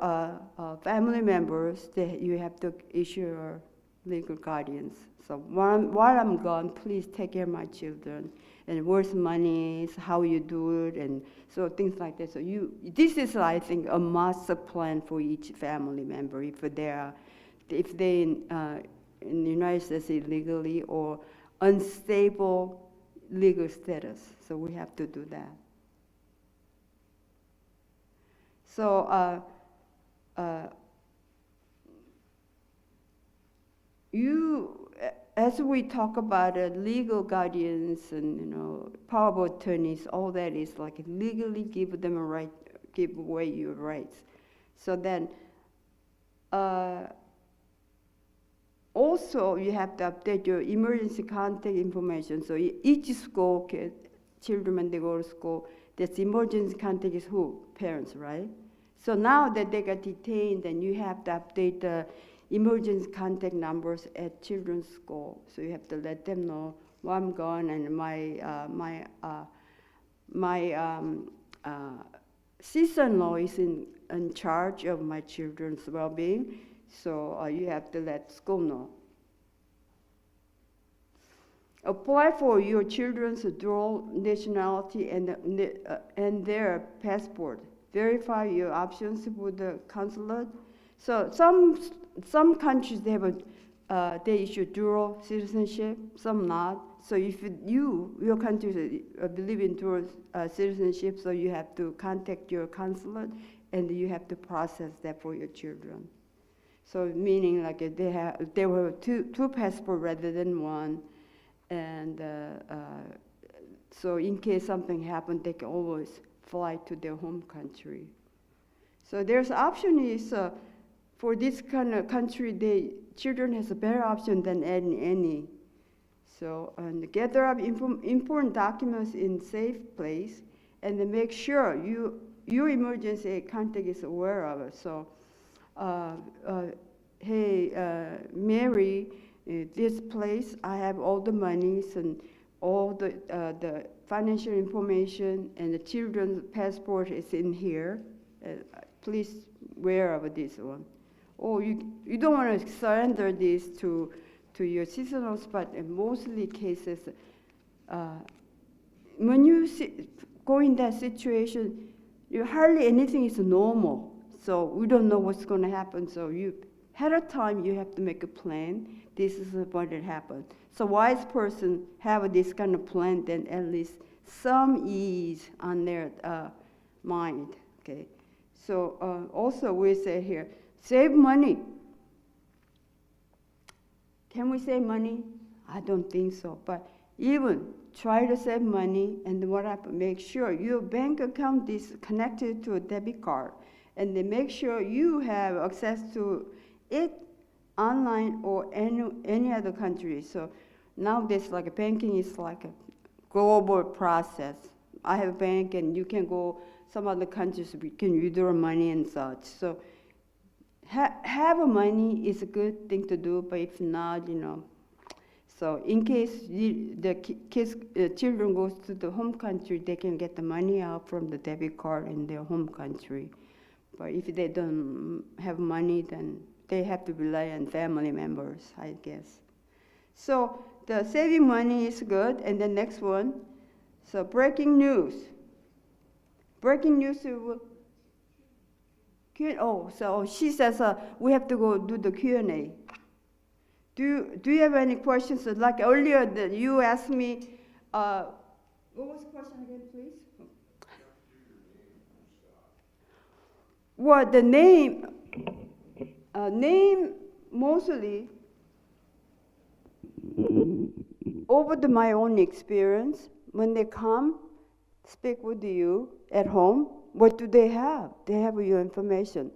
Speaker 6: family members that you have to issue your legal guardians. So while I'm gone, please take care of my children. And where's money is, how you do it, and so things like that. So this is, I think, a master plan for each family member if they in the United States illegally or unstable legal status. So we have to do that. So as we talk about legal guardians and power of attorneys, all that is like legally give them a right, give away your rights. So then, also you have to update your emergency contact information. So each school, children when they go to school, this emergency contact is who? Parents, right? So now that they got detained, then you have to update the emergency contact numbers at children's school. So you have to let them know, well, I'm gone, and my sister-in-law is in charge of my children's well-being. So you have to let school know. Apply for your children's dual nationality and their passport. Verify your options with the consulate. So some countries they issue dual citizenship, some not. So if your country believe in dual citizenship, so you have to contact your consulate and you have to process that for your children. So meaning like they were two passports rather than one, and so in case something happened, they can always fly to their home country. So there's option is. For this kind of country, children has a better option than any. So, and gather up important documents in safe place, and then make sure your emergency contact is aware of it. So, hey, Mary, this place, I have all the monies and all the financial information, and the children's passport is in here. Please aware of this one. Or you don't want to surrender this to your citizens, but in mostly cases, when you go in that situation, hardly anything is normal. So we don't know what's going to happen. So ahead of time, you have to make a plan. This is what had happened. So wise person have this kind of plan, then at least some ease on their mind. Okay. So also we say here, save money. Can we save money? I don't think so. But even try to save money, and what happen? Make sure your bank account is connected to a debit card, and then make sure you have access to it online or any other country. So nowadays, like banking is like a global process. I have a bank, and you can go some other countries. We can withdraw money and such. So have money is a good thing to do, but if not, So in case the children goes to the home country, they can get the money out from the debit card in their home country. But if they don't have money, then they have to rely on family members, I guess. So the saving money is good. And the next one, so breaking news. Breaking news. So she says we have to go do the Q&A. Do you have any questions? Like earlier, you asked me, what was the question again, please? Well, the name mostly, over my own experience, when they come, speak with you at home, what do they have? They have your information.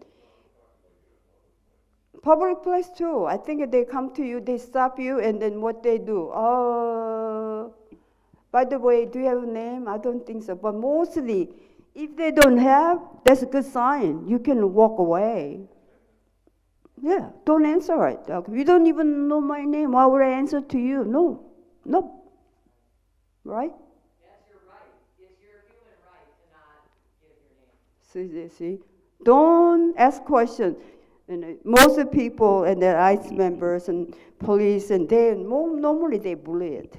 Speaker 6: Public place too. I think they come to you, they stop you, and then what they do? By the way, do you have a name? I don't think so. But mostly, if they don't have, that's a good sign. You can walk away. Yeah, don't answer it. You don't even know my name. Why would I answer to you? No. Right?
Speaker 9: Yes, you're right. It's your human right to not give your name.
Speaker 6: See? Don't ask questions. And most of the people and the ICE members and police, and normally they bully it,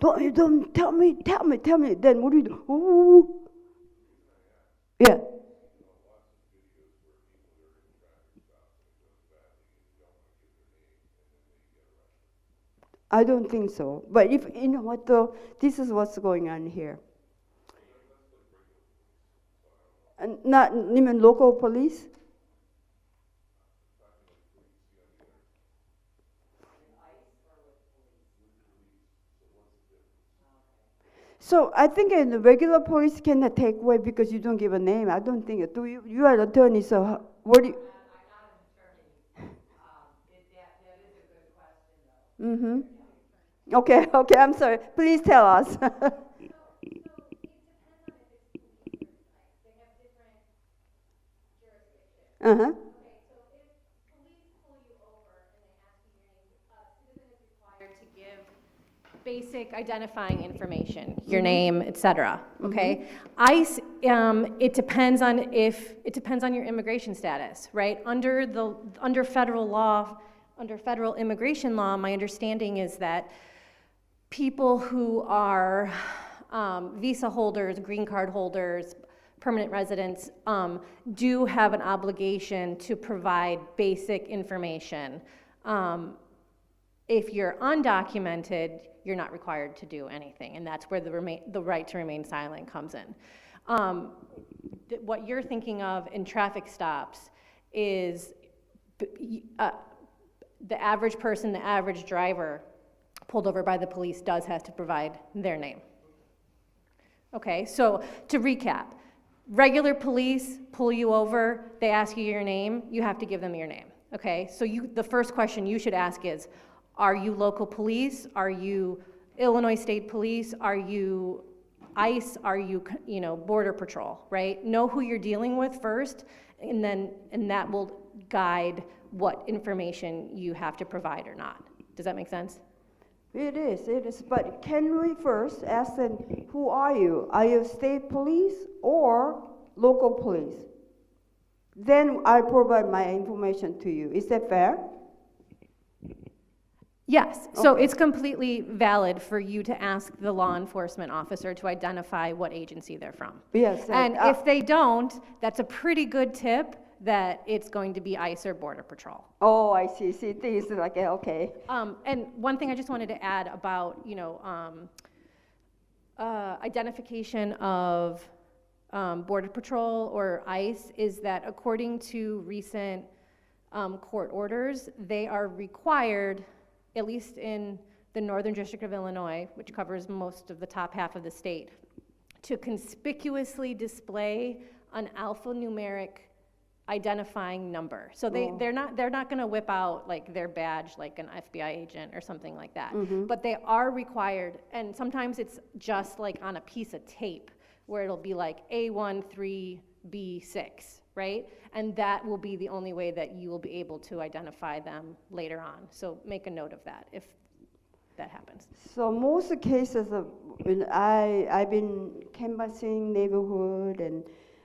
Speaker 6: Don't tell me. Then what do you do? Ooh. Yeah. I don't think so. But if you know what though, this is what's going on here. And not even local police. So I think the regular police cannot take away because you don't give a name. I don't think it. Do you? You are an attorney, so what do you?
Speaker 9: I'm not an attorney. That is a good question, though.
Speaker 6: Mm-hmm. Okay, I'm sorry. Please tell us.
Speaker 7: So it depends on if it's they have different jurisdictions.
Speaker 6: Uh-huh.
Speaker 7: Okay, so if police pull you over and they ask you your name, a citizen is required
Speaker 4: To give basic identifying information, your name, etc. Okay, ICE. It depends on your immigration status, right? Under federal law, under federal immigration law, my understanding is that people who are visa holders, green card holders, permanent residents do have an obligation to provide basic information. If you're undocumented, you're not required to do anything, and that's where the right to remain silent comes in. What you're thinking of in traffic stops is the average person, the average driver pulled over by the police does have to provide their name. Okay, so to recap, regular police pull you over, they ask you your name, you have to give them your name. Okay, so the first question you should ask is, are you local police? Are you Illinois State Police? Are you ICE? Are you, Border Patrol, right? Know who you're dealing with first, and that will guide what information you have to provide or not. Does that make sense?
Speaker 6: It is. But can we first ask them, who are you? Are you state police or local police? Then I'll provide my information to you. Is that fair?
Speaker 4: Yes, so it's completely valid for you to ask the law enforcement officer to identify what agency they're from.
Speaker 6: Yes.
Speaker 4: And if they don't, that's a pretty good tip that it's going to be ICE or Border Patrol.
Speaker 6: Oh, I see. Things like, okay.
Speaker 4: And one thing I just wanted to add about, identification of Border Patrol or ICE is that according to recent court orders, they are required, at least in the Northern District of Illinois, which covers most of the top half of the state, to conspicuously display an alphanumeric identifying number. So they're not going to whip out like their badge like an FBI agent or something like that. But they are required, and sometimes it's just like on a piece of tape where it'll be like A13B6, right? And that will be the only way that you will be able to identify them later on. So make a note of that if that happens.
Speaker 6: So most cases of when I've been canvassing neighborhood, and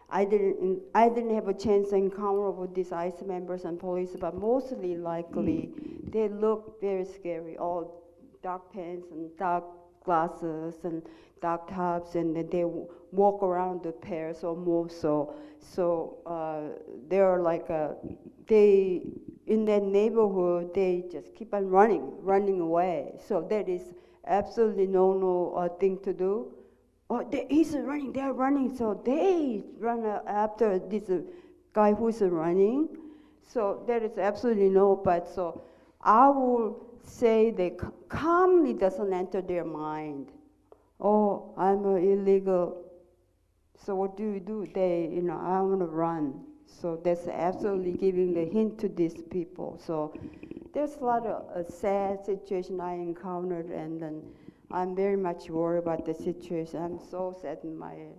Speaker 6: I didn't have a chance to encounter with these ICE members and police, but mostly likely they look very scary, all dark pants and dark glasses and dark tops, and then they walk around the pairs or more so. So they're like they in that neighborhood, they just keep on running away. So that is absolutely no thing to do. Oh, he's running, they're running, so they run after this guy who's running. So there is absolutely no, but so I will say they calmly doesn't enter their mind. Oh, I'm illegal. So what do? They, I want to run. So that's absolutely giving the hint to these people. So there's a lot of sad situation I encountered, and then I'm very much worried about the situation. I'm so sad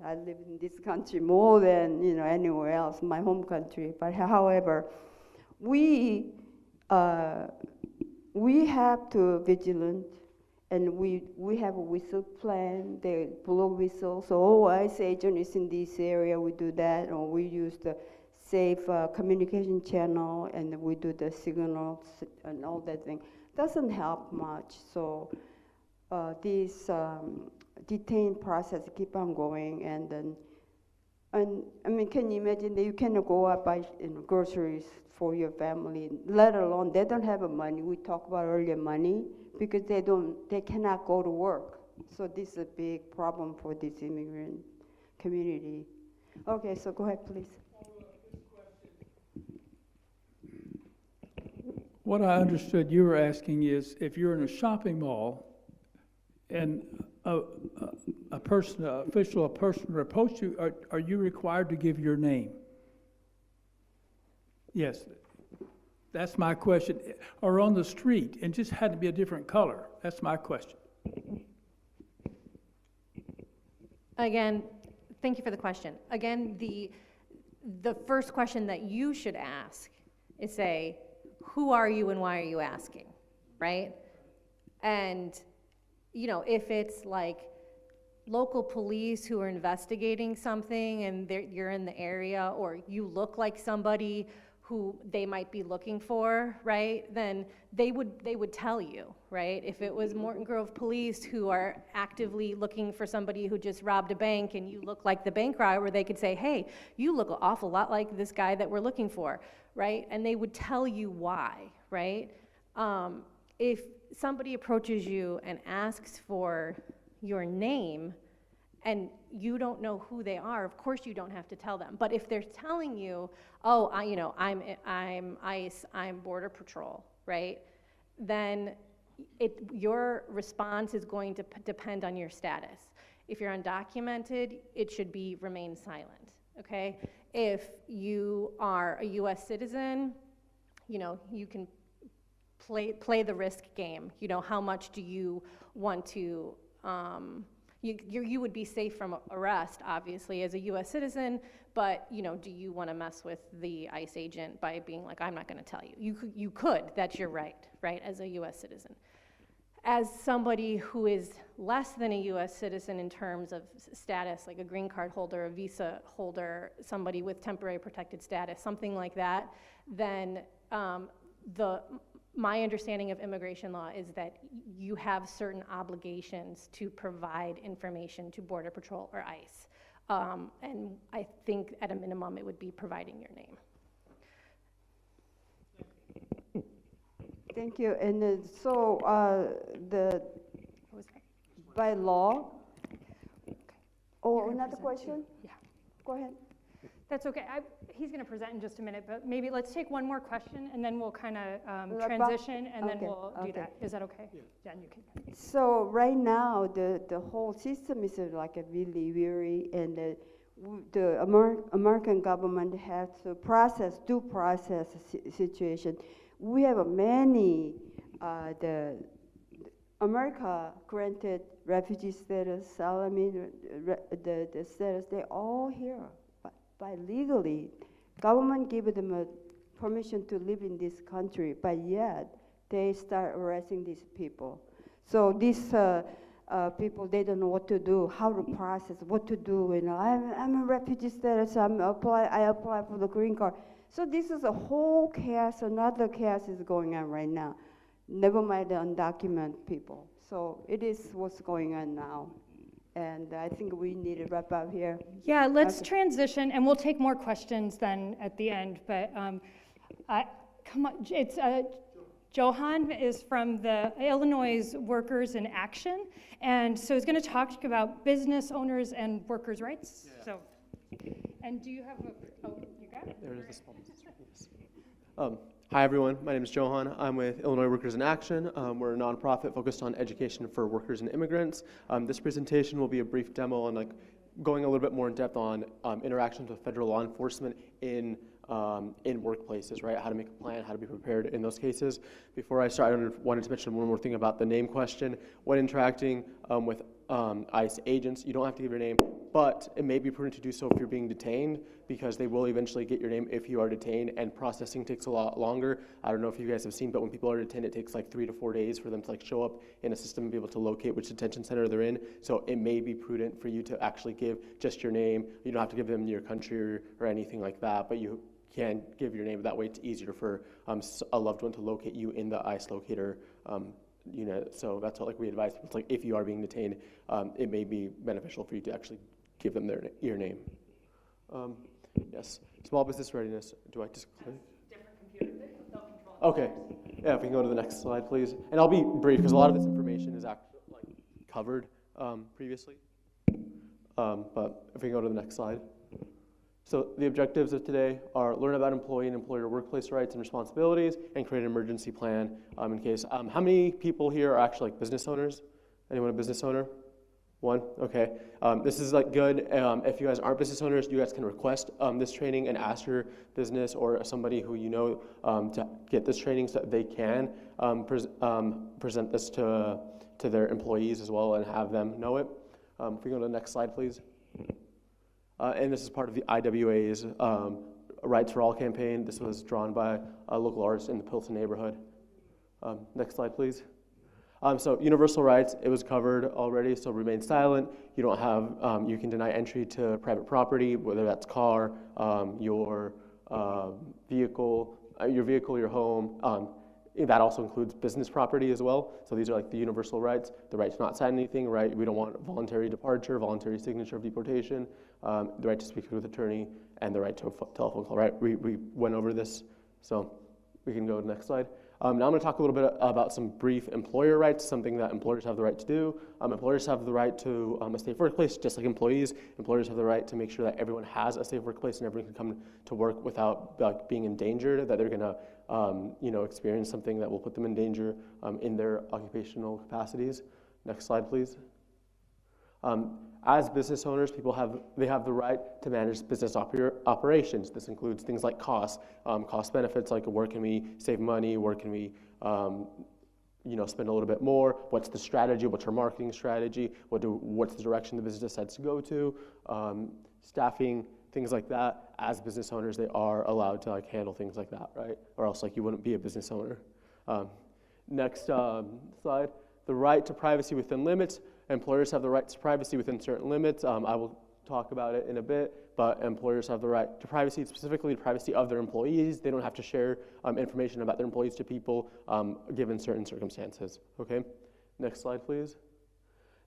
Speaker 6: I live in this country more than anywhere else, my home country. But however, we have to vigilant, and we have a whistle plan. They blow whistle. So ICE agent is in this area, we do that, or we use the safe communication channel, and we do the signals and all that thing. Doesn't help much. So this detain process keep on going, and I mean, can you imagine that you cannot go out buy groceries for your family, let alone they don't have money. We talked about earlier money, because they cannot go to work. So this is a big problem for this immigrant community. Okay, so go ahead, please.
Speaker 10: What I understood you were asking is, if you're in a shopping mall and a person approached you, are you required to give your name? Yes, that's my question. Or on the street, and just had to be a different color. That's my question.
Speaker 4: Again, thank you for the question. Again, the first question that you should ask is say, who are you and why are you asking, right? And, if it's like local police who are investigating something and you're in the area, or you look like somebody who they might be looking for, right? Then they would tell you, right? If it was Morton Grove Police who are actively looking for somebody who just robbed a bank and you look like the bank robber, they could say, hey, you look an awful lot like this guy that we're looking for, right? And they would tell you why, right? If somebody approaches you and asks for your name, and you don't know who they are, of course you don't have to tell them. But if they're telling you, oh, I'm ICE, I'm Border Patrol, right? Then your response is going to depend on your status. If you're undocumented, it should remain silent, okay? If you are a U.S. citizen, you can play the risk game. How much do you want to? You would be safe from arrest, obviously, as a U.S. citizen, but, do you want to mess with the ICE agent by being like, I'm not going to tell you? You could, that's your right, as a U.S. citizen. As somebody who is less than a U.S. citizen in terms of status, like a green card holder, a visa holder, somebody with temporary protected status, something like that, then my understanding of immigration law is that you have certain obligations to provide information to Border Patrol or ICE. And I think at a minimum it would be providing your name.
Speaker 6: Thank you. And by law, another question?
Speaker 2: Yeah.
Speaker 6: Go ahead.
Speaker 2: That's okay. He's going to present in just a minute, but maybe let's take one more question, and then we'll kind of
Speaker 6: Wrap up?
Speaker 2: transition, and then
Speaker 6: Okay,
Speaker 2: we'll do
Speaker 6: okay.
Speaker 2: that. Is that okay? Yeah. You can.
Speaker 6: So right now, the whole system is like a really weary, and the American government has to due process situation. We have many, the America granted refugee status, asylum, the status, they're all here, by legally. Government gave them a permission to live in this country, but yet they start arresting these people. So these people, they don't know what to do, how to process, what to do. You know, I'm a refugee status, I apply for the green card. So this is a whole chaos, another chaos is going on right now. Never mind the undocumented people. So it is what's going on now. And I think we need to wrap up here.
Speaker 2: Yeah, let's
Speaker 6: Okay.
Speaker 2: transition, and we'll take more questions then at the end. But come on, it's Johan is from the Illinois Workers in Action, and so he's going to talk about business owners and workers' rights. Yeah. So, and do you have a? Oh, you got it.
Speaker 11: There it is. Yes. Hi everyone, my name is Johan. I'm with Illinois Workers in Action. We're a nonprofit focused on education for workers and immigrants. This presentation will be a brief demo on going a little bit more in depth on interactions with federal law enforcement in workplaces, right? How to make a plan, how to be prepared in those cases. Before I start, I wanted to mention one more thing about the name question. When interacting with ICE agents, you don't have to give your name, but it may be prudent to do so if you're being detained, because they will eventually get your name if you are detained, and processing takes a lot longer. I don't know if you guys have seen, but when people are detained, it takes like 3 to 4 days for them to show up in a system and be able to locate which detention center they're in. So it may be prudent for you to actually give just your name. You don't have to give them your country or anything like that, but you can give your name. That way it's easier for a loved one to locate you in the ICE locator unit. So that's what we advise people. It's if you are being detained, it may be beneficial for you to actually give them your name. Yes, small business readiness. Do I just click?
Speaker 2: Different computer, they'll control it.
Speaker 11: Okay, yeah, if we can go to the next slide, please. And I'll be brief, because a lot of this information is actually covered previously. But if we can go to the next slide. So the objectives of today are learn about employee and employer workplace rights and responsibilities, and create an emergency plan in case. How many people here are actually business owners? Anyone a business owner? One? Okay. This is good. If you guys aren't business owners, you guys can request this training and ask your business or somebody who you know to get this training so that they can present this to their employees as well and have them know it. If we go to the next slide, please. And this is part of the IWA's Rights for All campaign. This was drawn by a local artist in the Pilsen neighborhood. Next slide, please. So universal rights, it was covered already, so remain silent. You don't have, you can deny entry to private property, whether that's car, your vehicle, your home. That also includes business property as well. So these are the universal rights. The right to not sign anything, right? We don't want voluntary departure, voluntary signature of deportation, the right to speak with attorney, and the right to a telephone call, right? We went over this, so we can go to the next slide. Now I'm going to talk a little bit about some brief employer rights, something that employers have the right to do. Employers have the right to a safe workplace, just like employees. Employers have the right to make sure that everyone has a safe workplace and everyone can come to work without being endangered, that they're going to experience something that will put them in danger in their occupational capacities. Next slide, please. As business owners, they have the right to manage business operations. This includes things like cost benefits, like where can we save money, where can we spend a little bit more, what's the strategy, what's our marketing strategy, what's the direction the business decides to go to, staffing, things like that. As business owners, they are allowed to handle things like that, right? Or else you wouldn't be a business owner. Next slide, the right to privacy within limits. Employers have the right to privacy within certain limits. I will talk about it in a bit, but employers have the right to privacy, specifically the privacy of their employees. They don't have to share information about their employees to people given certain circumstances. Okay, next slide, please.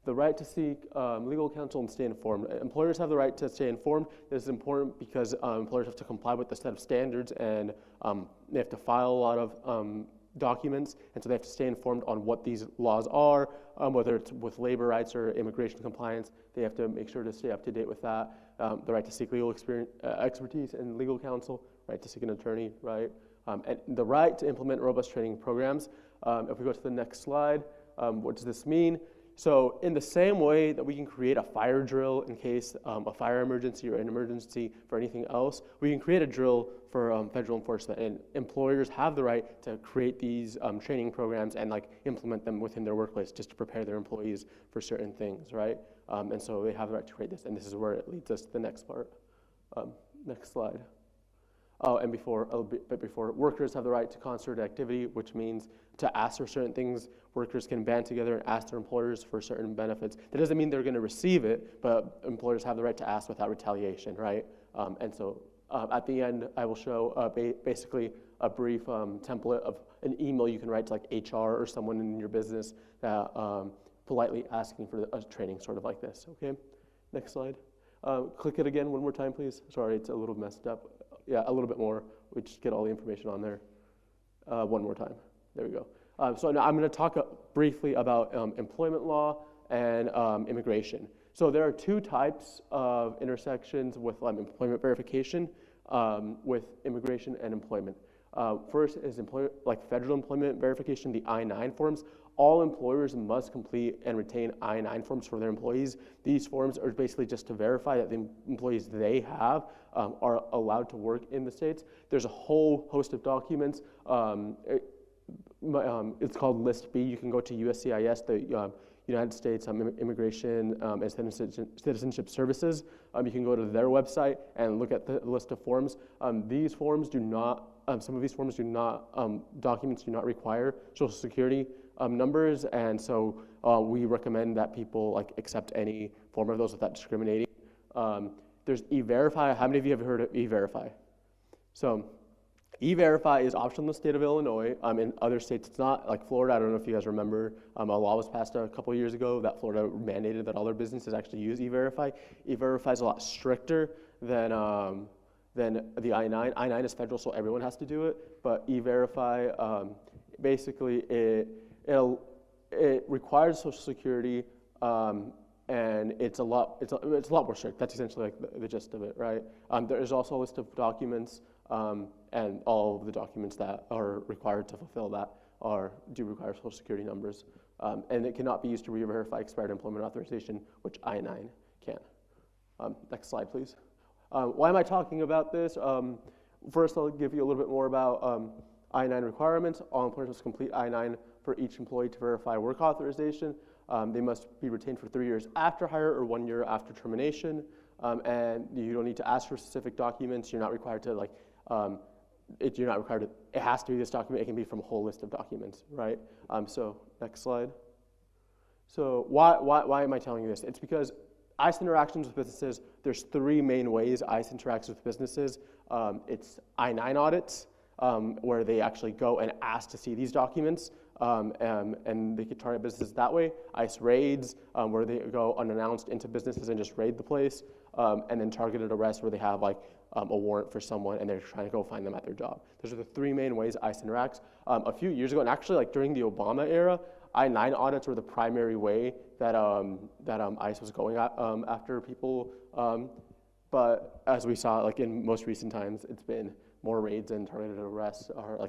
Speaker 11: The right to seek legal counsel and stay informed. Employers have the right to stay informed. This is important because employers have to comply with the set of standards, and they have to file a lot of documents, and so they have to stay informed on what these laws are, whether it's with labor rights or immigration compliance. They have to make sure to stay up to date with that. The right to seek legal expertise and legal counsel, right to seek an attorney, right? And the right to implement robust training programs. If we go to the next slide, what does this mean? So in the same way that we can create a fire drill in case a fire emergency or an emergency for anything else, we can create a drill for federal enforcement, and employers have the right to create these training programs and like implement them within their workplace just to prepare their employees for certain things, right? And so they have the right to create this, and this is where it leads us to the next part. Next slide. Oh, and a little bit before, workers have the right to concerted activity, which means to ask for certain things. Workers can band together and ask their employers for certain benefits. That doesn't mean they're going to receive it, but employers have the right to ask without retaliation, right? And so at the end, I will show basically a brief template of an email you can write to like HR or someone in your business that politely asking for a training sort of like this, okay? Next slide. Click it again one more time, please. Sorry, it's a little messed up. Yeah, a little bit more. We just get all the information on there. One more time. There we go. So now I'm going to talk briefly about employment law and immigration. So there are two types of intersections with employment verification with immigration and employment. First is federal employment verification, the I-9 forms. All employers must complete and retain I-9 forms for their employees. These forms are basically just to verify that the employees they have are allowed to work in the States. There's a whole host of documents. It's called List B. You can go to USCIS, the United States Immigration and Citizenship Services. You can go to their website and look at the list of forms. These forms do not, some of these forms do not, documents do not require Social Security numbers, and so we recommend that people accept any form of those without discriminating. There's E-Verify. How many of you have heard of E-Verify? So E-Verify is optional in the state of Illinois. In other states, it's not. Like Florida, I don't know if you guys remember, a law was passed a couple years ago that Florida mandated that all their businesses actually use E-Verify. E-Verify is a lot stricter than the I-9. I-9 is federal, so everyone has to do it. But E-Verify, basically, it requires Social Security, and it's a lot more strict. That's essentially the gist of it, right? There is also a list of documents. And all of the documents that are required to fulfill that do require Social Security numbers. And it cannot be used to re-verify expired employment authorization, which I-9 can. Next slide, please. Why am I talking about this? First, I'll give you a little bit more about I-9 requirements. All employers must complete I-9 for each employee to verify work authorization. They must be retained for 3 years after hire or 1 year after termination. And you don't need to ask for specific documents. You're not required to you're not required to, it has to be this document. It can be from a whole list of documents, right? So next slide. So why am I telling you this? It's because ICE interactions with businesses, there's 3 main ways ICE interacts with businesses. It's I-9 audits, where they actually go and ask to see these documents, and they could target businesses that way. ICE raids, where they go unannounced into businesses and just raid the place, and then targeted arrests where they have a warrant for someone and they're trying to go find them at their job. Those are the 3 main ways ICE interacts. A few years ago, and actually during the Obama era, I-9 audits were the primary way that ICE was going after people. But as we saw in most recent times, it's been more raids and targeted arrests are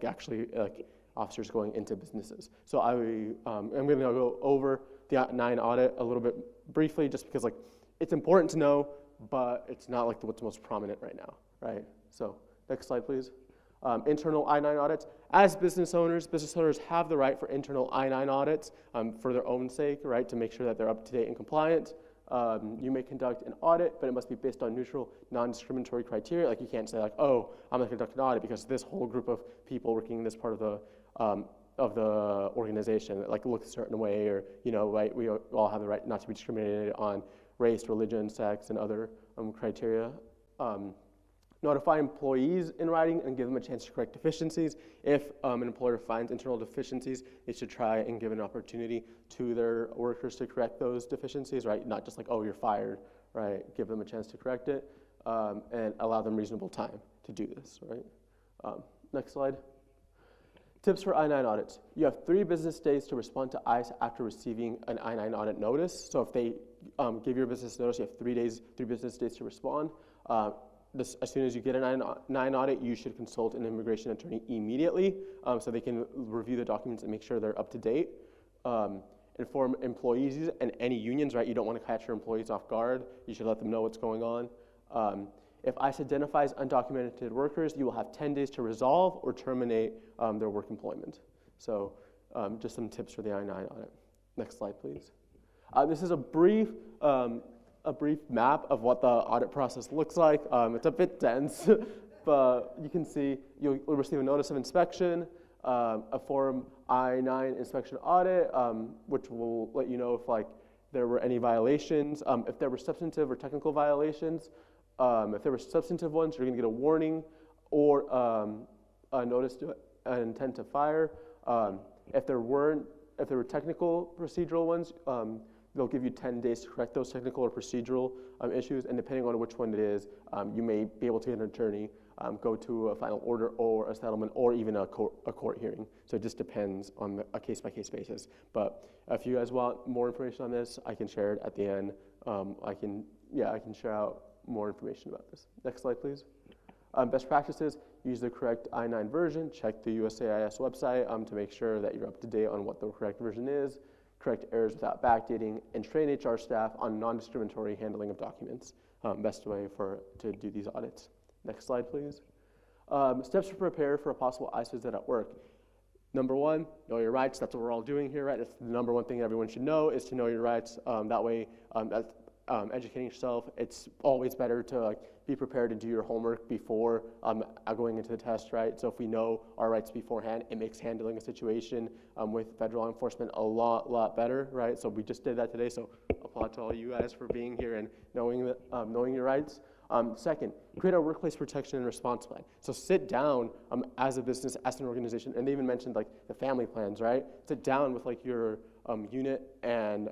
Speaker 11: officers going into businesses. So I'm going to go over the I-9 audit a little bit briefly, just because it's important to know, but it's not what's most prominent right now, right? So next slide, please. Internal I-9 audits. As business owners have the right for internal I-9 audits for their own sake, right, to make sure that they're up to date and compliant. You may conduct an audit, but it must be based on neutral, non-discriminatory criteria. You can't say oh, I'm going to conduct an audit because this whole group of people working in this part of the organization looks a certain way, or right, we all have the right not to be discriminated on race, religion, sex, and other criteria. Notify employees in writing and give them a chance to correct deficiencies. If an employer finds internal deficiencies, they should try and give an opportunity to their workers to correct those deficiencies, right? Not just oh, you're fired, right? Give them a chance to correct it, and allow them reasonable time to do this, right? Next slide. Tips for I-9 audits. You have 3 business days to respond to ICE after receiving an I-9 audit notice. So if they give your business notice, you have 3 business days to respond. As soon as you get an I-9 audit, you should consult an immigration attorney immediately so they can review the documents and make sure they're up to date. Inform employees and any unions, right? You don't want to catch your employees off guard. You should let them know what's going on. If ICE identifies undocumented workers, you will have 10 days to resolve or terminate their work employment. So just some tips for the I-9 audit. Next slide, please. This is a brief map of what the audit process looks like. It's a bit dense, but you can see you'll receive a notice of inspection, a Form I-9 inspection audit, which will let you know if there were any violations, if there were substantive or technical violations. If there were substantive ones, you're going to get a warning or a notice to an intent to fire. If there were technical procedural ones, they'll give you 10 days to correct those technical or procedural issues, and depending on which one it is, you may be able to get an attorney, go to a final order or a settlement or even a court hearing. So it just depends on a case-by-case basis. But if you guys want more information on this, I can share it at the end. I can share out more information about this. Next slide, please. Best practices, use the correct I-9 version. Check the USCIS website to make sure that you're up to date on what the correct version is. Correct errors without backdating, and train HR staff on non-discriminatory handling of documents. Best way to do these audits. Next slide, please. Steps to prepare for a possible ICE visit at work. Number 1, know your rights. That's what we're all doing here, right? That's the number 1 thing everyone should know is to know your rights. That way, educating yourself, it's always better to be prepared to do your homework before going into the test, right? So if we know our rights beforehand, it makes handling a situation with federal law enforcement a lot better, right? So we just did that today, so applaud to all you guys for being here and knowing your rights. Second, create a workplace protection and response plan. So sit down as a business, as an organization, and they even mentioned the family plans, right? Sit down with your unit and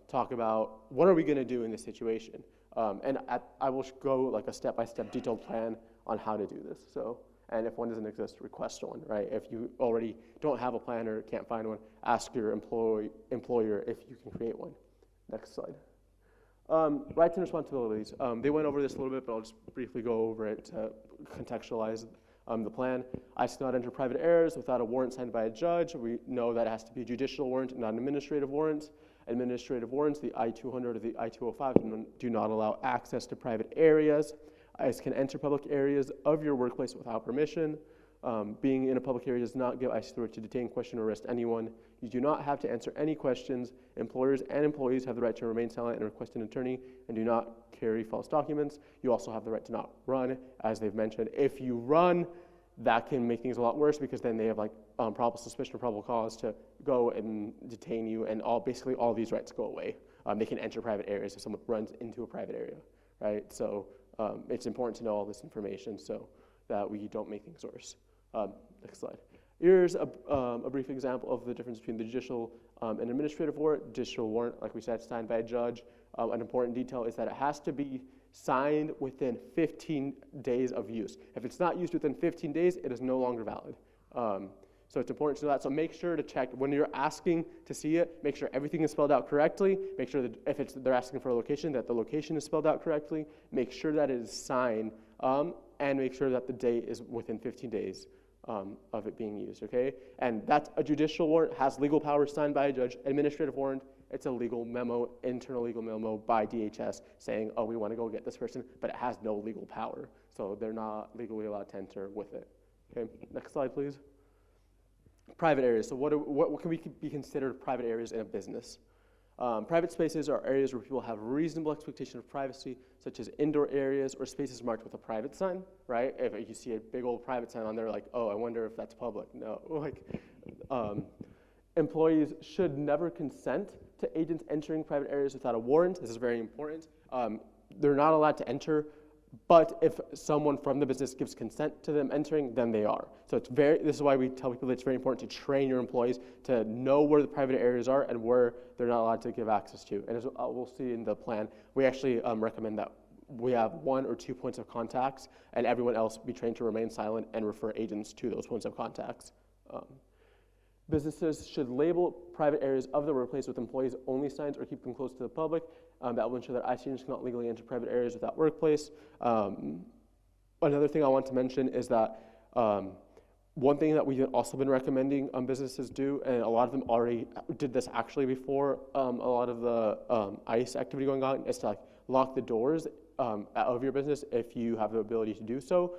Speaker 11: talk about what are we going to do in this situation. And I will go a step-by-step detailed plan on how to do this. So, and if one doesn't exist, request one, right? If you already don't have a plan or can't find one, ask your employer if you can create one. Next slide. Rights and responsibilities. They went over this a little bit, but I'll just briefly go over it to contextualize the plan. ICE cannot enter private areas without a warrant signed by a judge. We know that it has to be a judicial warrant, not an administrative warrant. Administrative warrants, the I-200 or the I-205, do not allow access to private areas. ICE can enter public areas of your workplace without permission. Being in a public area does not give ICE the right to detain, question, or arrest anyone. You do not have to answer any questions. Employers and employees have the right to remain silent and request an attorney and do not carry false documents. You also have the right to not run, as they've mentioned. If you run, that can make things a lot worse because then they have probable suspicion or probable cause to go and detain you, and basically all these rights go away. They can enter private areas if someone runs into a private area, right? So it's important to know all this information so that we don't make things worse. Next slide. Here's a brief example of the difference between the judicial and administrative warrant. Judicial warrant, like we said, signed by a judge. An important detail is that it has to be signed within 15 days of use. If it's not used within 15 days, it is no longer valid. So it's important to know that. So make sure to check when you're asking to see it, make sure everything is spelled out correctly. Make sure that if they're asking for a location, that the location is spelled out correctly. Make sure that it is signed, and make sure that the date is within 15 days of it being used, okay? And that's a judicial warrant, has legal power signed by a judge. Administrative warrant, it's a legal memo, internal legal memo by DHS saying, oh, we want to go get this person, but it has no legal power. So they're not legally allowed to enter with it. Okay, next slide, please. Private areas. So what can be considered private areas in a business? Private spaces are areas where people have reasonable expectation of privacy, such as indoor areas or spaces marked with a private sign, right? If you see a big old private sign on there, oh, I wonder if that's public. No, employees should never consent to agents entering private areas without a warrant. This is very important. They're not allowed to enter, but if someone from the business gives consent to them entering, then they are. So this is why we tell people that it's very important to train your employees to know where the private areas are and where they're not allowed to give access to. And as we'll see in the plan, we actually recommend that we have 1 or 2 points of contacts and everyone else be trained to remain silent and refer agents to those points of contacts. Businesses should label private areas of the workplace with employees only signs or keep them closed to the public. That will ensure that ICE agents cannot legally enter private areas of that workplace. Another thing I want to mention is that one thing that we've also been recommending businesses do, and a lot of them already did this actually before a lot of the ICE activity going on, is to like lock the doors of your business if you have the ability to do so.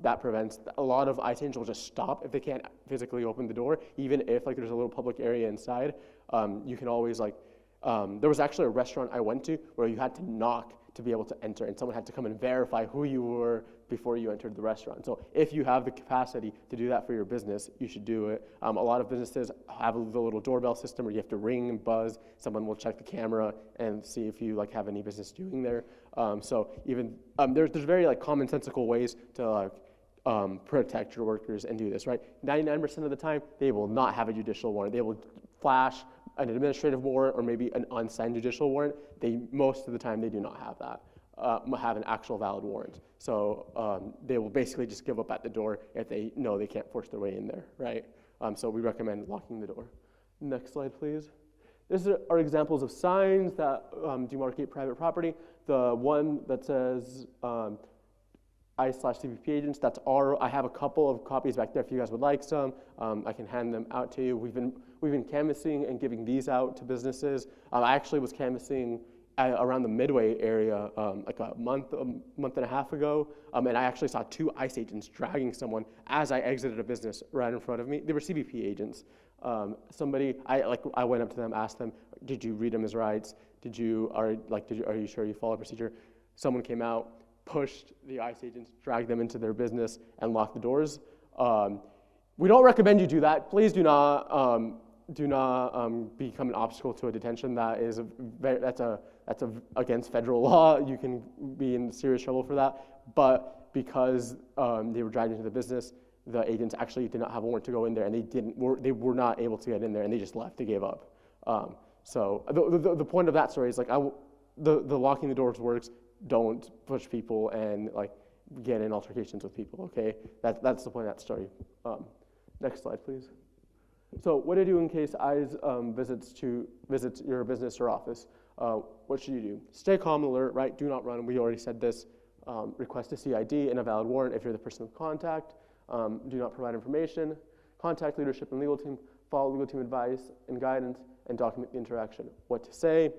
Speaker 11: That prevents a lot of ICE agents will just stop if they can't physically open the door, even if like there's a little public area inside. You can always like, there was actually a restaurant I went to where you had to knock to be able to enter, and someone had to come and verify who you were before you entered the restaurant. So if you have the capacity to do that for your business, you should do it. A lot of businesses have the little doorbell system where you have to ring and buzz. Someone will check the camera and see if you like have any business doing there. So even there's very like commonsensical ways to like protect your workers and do this, right? 99% of the time, they will not have a judicial warrant. They will flash an administrative warrant or maybe an unsigned judicial warrant. Most of the time they do not have that, have an actual valid warrant. So they will basically just give up at the door if they know they can't force their way in there, right? So we recommend locking the door. Next slide, please. These are examples of signs that demarcate private property. The one that says ICE/CBP agents, that's our, I have a couple of copies back there if you guys would like some. I can hand them out to you. We've been canvassing and giving these out to businesses. I actually was canvassing around the Midway area like a month and a half ago, and I actually saw 2 ICE agents dragging someone as I exited a business right in front of me. They were CBP agents. I went up to them, asked them, "Did you read them as rights? Are you sure you follow procedure?" Someone came out, pushed the ICE agents, dragged them into their business, and locked the doors. We don't recommend you do that. Please do not become an obstacle to a detention. That's against federal law. You can be in serious trouble for that. But because they were dragged into the business, the agents actually did not have a warrant to go in there, and they were not able to get in there, and they just left. They gave up. So the point of that story is like the locking the doors works. Don't push people and like get in altercations with people. Okay, that's the point of that story. Next slide, please. So what do you do in case ICE visits your business or office? What should you do? Stay calm, alert, right? Do not run. We already said this. Request a CID and a valid warrant if you're the person of contact. Do not provide information. Contact leadership and legal team. Follow legal team advice and guidance, and document the interaction. What to say?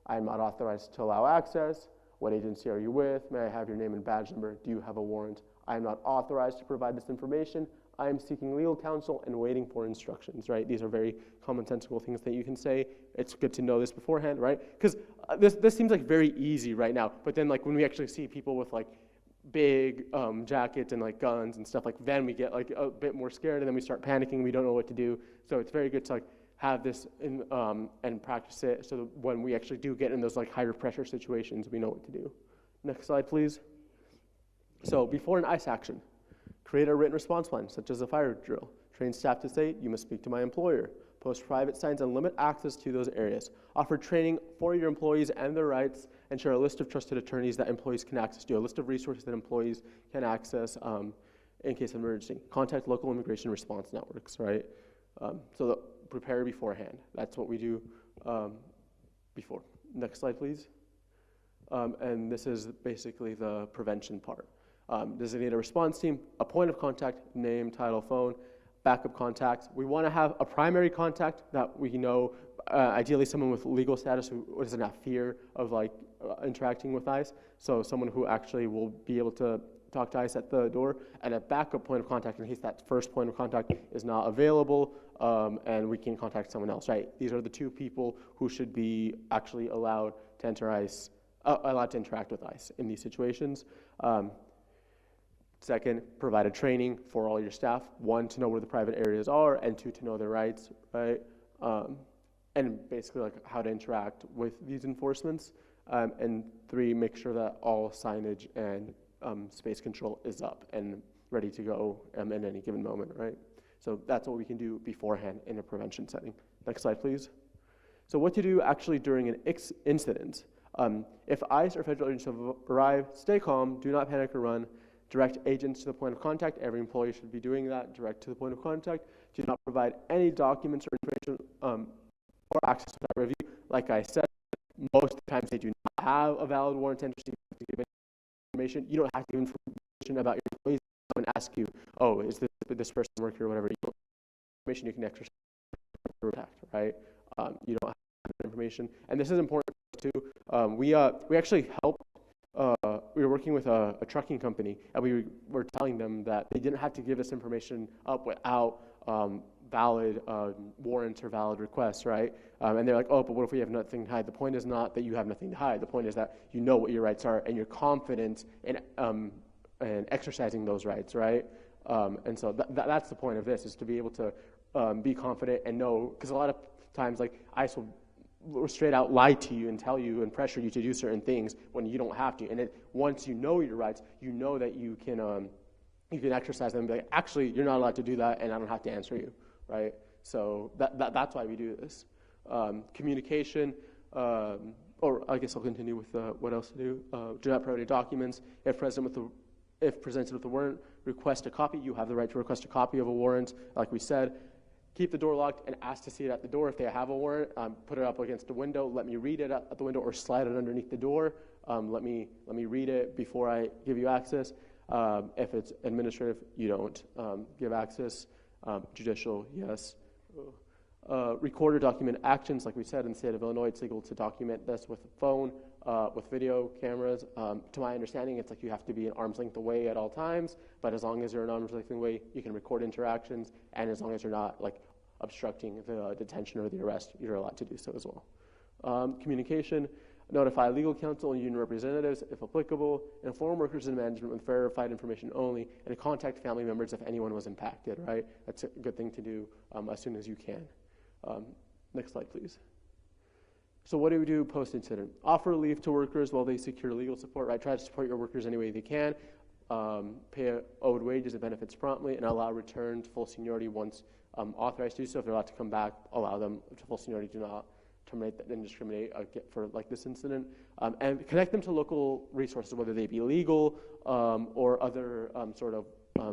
Speaker 11: I am not authorized to allow access. What agency are you with? May I have your name and badge number? Do you have a warrant? I am not authorized to provide this information. I am seeking legal counsel and waiting for instructions, right? These are very commonsensical things that you can say. It's good to know this beforehand, right? Because this seems like very easy right now, but then like when we actually see people with like big jackets and like guns and stuff, like then we get like a bit more scared, and then we start panicking. We don't know what to do. So it's very good to like have this in, and practice it so that when we actually do get in those like higher pressure situations, we know what to do. Next slide, please. So before an ICE action, create a written response plan, such as a fire drill. Train staff to say, "You must speak to my employer." Post private signs and limit access to those areas. Offer training for your employees and their rights, and share a list of trusted attorneys that employees can access to, a list of resources that employees can access in case of emergency. Contact local immigration response networks, right? Prepare beforehand. That's what we do before. Next slide, please. And this is basically the prevention part. Designate a response team, a point of contact, name, title, phone, backup contacts. We want to have a primary contact that we know, ideally someone with legal status who doesn't have fear of like interacting with ICE. So someone who actually will be able to talk to ICE at the door, and a backup point of contact in case that first point of contact is not available, and we can contact someone else, right? These are the 2 people who should be actually allowed to enter ICE, allowed to interact with ICE in these situations. Second, provide a training for all your staff. 1, to know where the private areas are, and 2, to know their rights, right? And basically like how to interact with these enforcements. And 3, make sure that all signage and space control is up and ready to go in any given moment, right? So that's what we can do beforehand in a prevention setting. Next slide, please. So what to do actually during an incident. If ICE or federal agents have arrived, stay calm, do not panic or run. Direct agents to the point of contact. Every employee should be doing that, direct to the point of contact. Do not provide any documents or information or access without review. Like I said, most of the times they do not have a valid warrant to give information. You don't have to give information about your employees. Someone ask you, oh, is this person work here or whatever. You don't have information you can exercise to protect, right? You don't have that information. And this is important too. We actually helped. We were working with a trucking company, and we were telling them that they didn't have to give this information up without valid warrants or valid requests, right? And they're like, oh, but what if we have nothing to hide? The point is not that you have nothing to hide. The point is that you know what your rights are, and you're confident in exercising those rights, right? And so that's the point of this, is to be able to be confident and know, because a lot of times, like, ICE will straight out lie to you and tell you and pressure you to do certain things when you don't have to. And once you know your rights, you know that you can exercise them and be like, actually, you're not allowed to do that, and I don't have to answer you, right? So that's why we do this. Communication, or I guess I'll continue with what else to do. Do not provide any documents. If presented with a warrant, request a copy. You have the right to request a copy of a warrant, like we said. Keep the door locked and ask to see it at the door. If they have a warrant, put it up against the window. Let me read it at the window, or slide it underneath the door. Let me read it before I give you access. If it's administrative, you don't give access. Judicial, yes. Record or document actions, like we said, in the state of Illinois, it's legal to document this with a phone, with video cameras. To my understanding, it's like you have to be an arm's length away at all times, but as long as you're an arm's length away, you can record interactions, and as long as you're not like obstructing the detention or the arrest, you're allowed to do so as well. Communication, notify legal counsel and union representatives if applicable, inform workers and management with verified information only, and contact family members if anyone was impacted, right? That's a good thing to do as soon as you can. Next slide, please. So what do we do post-incident? Offer leave to workers while they secure legal support, right? Try to support your workers any way they can. Pay owed wages and benefits promptly, and allow return to full seniority once authorized to do so. If they're allowed to come back, allow them to full seniority. Do not terminate and discriminate for like this incident. And connect them to local resources, whether they be legal or other sort of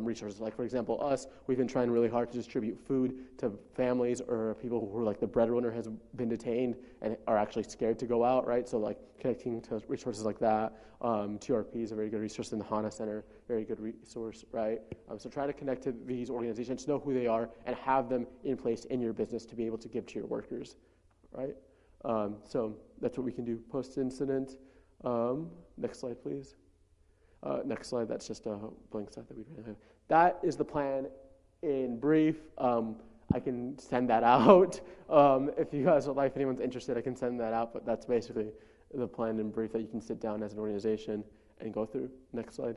Speaker 11: resources. Like, for example, we've been trying really hard to distribute food to families or people who are like the breadwinner has been detained and are actually scared to go out, right? So like connecting to resources like that. TRP is a very good resource in the HANA Center, very good resource, right? So try to connect to these organizations, know who they are, and have them in place in your business to be able to give to your workers, right? So that's what we can do post-incident. Next slide, please. Next slide, that's just a blank slide that we didn't have. That is the plan in brief. I can send that out. If you guys would like, if anyone's interested, I can send that out, but that's basically the plan in brief that you can sit down as an organization and go through. Next slide.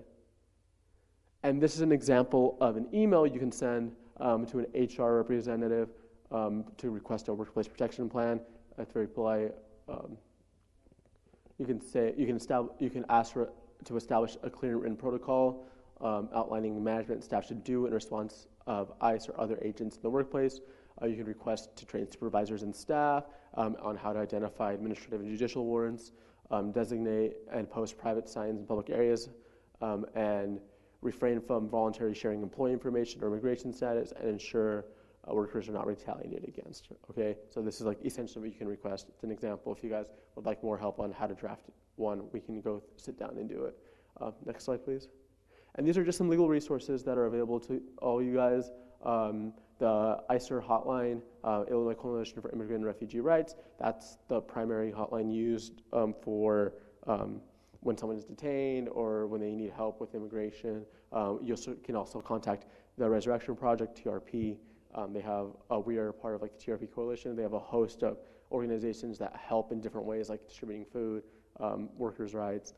Speaker 11: And this is an example of an email you can send to an HR representative to request a workplace protection plan. That's very polite. You can ask to establish a clear written protocol outlining management staff should do in response of ICE or other agents in the workplace. You can request to train supervisors and staff on how to identify administrative and judicial warrants, designate and post private signs in public areas, and refrain from voluntary sharing employee information or immigration status, and ensure workers are not retaliated against. Okay, so this is like essentially what you can request. It's an example. If you guys would like more help on how to draft one, we can go sit down and do it. Next slide, please. And these are just some legal resources that are available to all you guys. The ICER hotline, Illinois Coalition for Immigrant and Refugee Rights, that's the primary hotline used for when someone is detained or when they need help with immigration. You can also contact the Resurrection Project, TRP. We are part of like the TRP Coalition. They have a host of organizations that help in different ways, like distributing food, workers' rights,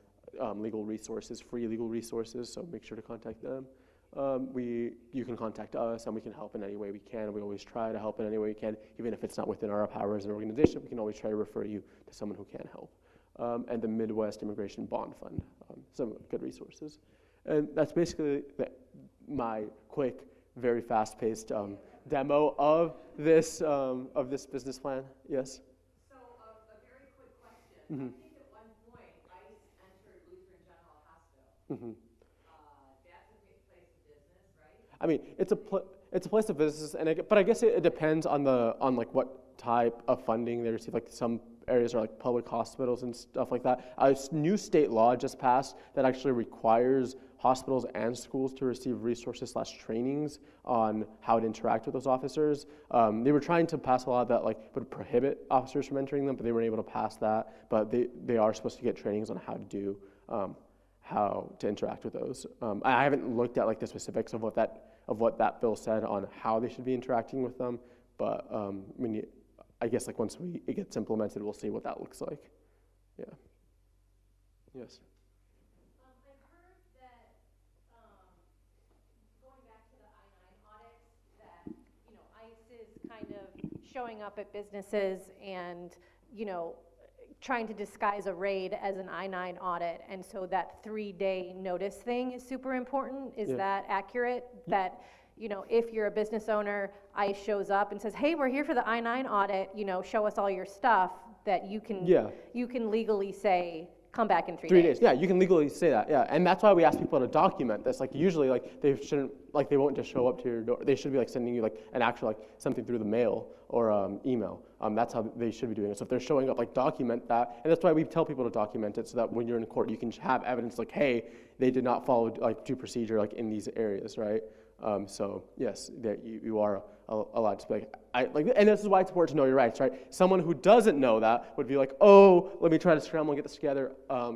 Speaker 11: legal resources, free legal resources, so make sure to contact them. You can contact us, and we can help in any way we can. We always try to help in any way we can, even if it's not within our power as an organization. We can always try to refer you to someone who can help. And the Midwest Immigration Bond Fund, some good resources. And that's basically my quick, very fast-paced demo of this business plan. Yes?
Speaker 9: So a very quick question.
Speaker 11: Mm-hmm.
Speaker 9: I think at one point ICE entered Lutheran General Hospital.
Speaker 11: Mm-hmm.
Speaker 9: That's
Speaker 11: I mean, it's a place of business, but I guess it depends on like what type of funding they receive. Like some areas are like public hospitals and stuff like that. A new state law just passed that actually requires hospitals and schools to receive resources/trainings on how to interact with those officers. They were trying to pass a law that like would prohibit officers from entering them, but they weren't able to pass that. But they are supposed to get trainings on how to do how to interact with those. I haven't looked at like the specifics of what that bill said on how they should be interacting with them, but I guess like once it gets implemented, we'll see what that looks like. Yeah. Yes.
Speaker 7: I've heard that, going back to the I-9 audits, that, ICE is kind of
Speaker 4: showing up at businesses and, trying to disguise a raid as an I-9 audit, and so that 3-day notice thing is super important. Is
Speaker 11: Yeah.
Speaker 4: that accurate? That, if you're a business owner, ICE shows up and says, hey, we're here for the I-9 audit, show us all your stuff, that you can legally say, come back in 3 days.
Speaker 11: 3 days, yeah, you can legally say that, yeah. And that's why we ask people to document this. Like usually, like they shouldn't, like they won't just show up to your door. They should be like sending you like an actual, like something through the mail or email. That's how they should be doing it. So if they're showing up, like document that. And that's why we tell people to document it so that when you're in court, you can have evidence like, hey, they did not follow like due procedure like in these areas, right? So yes, that you are allowed to be like, and this is why it's important to know your rights, right? Someone who doesn't know that would be like, oh, let me try to scramble and get this together.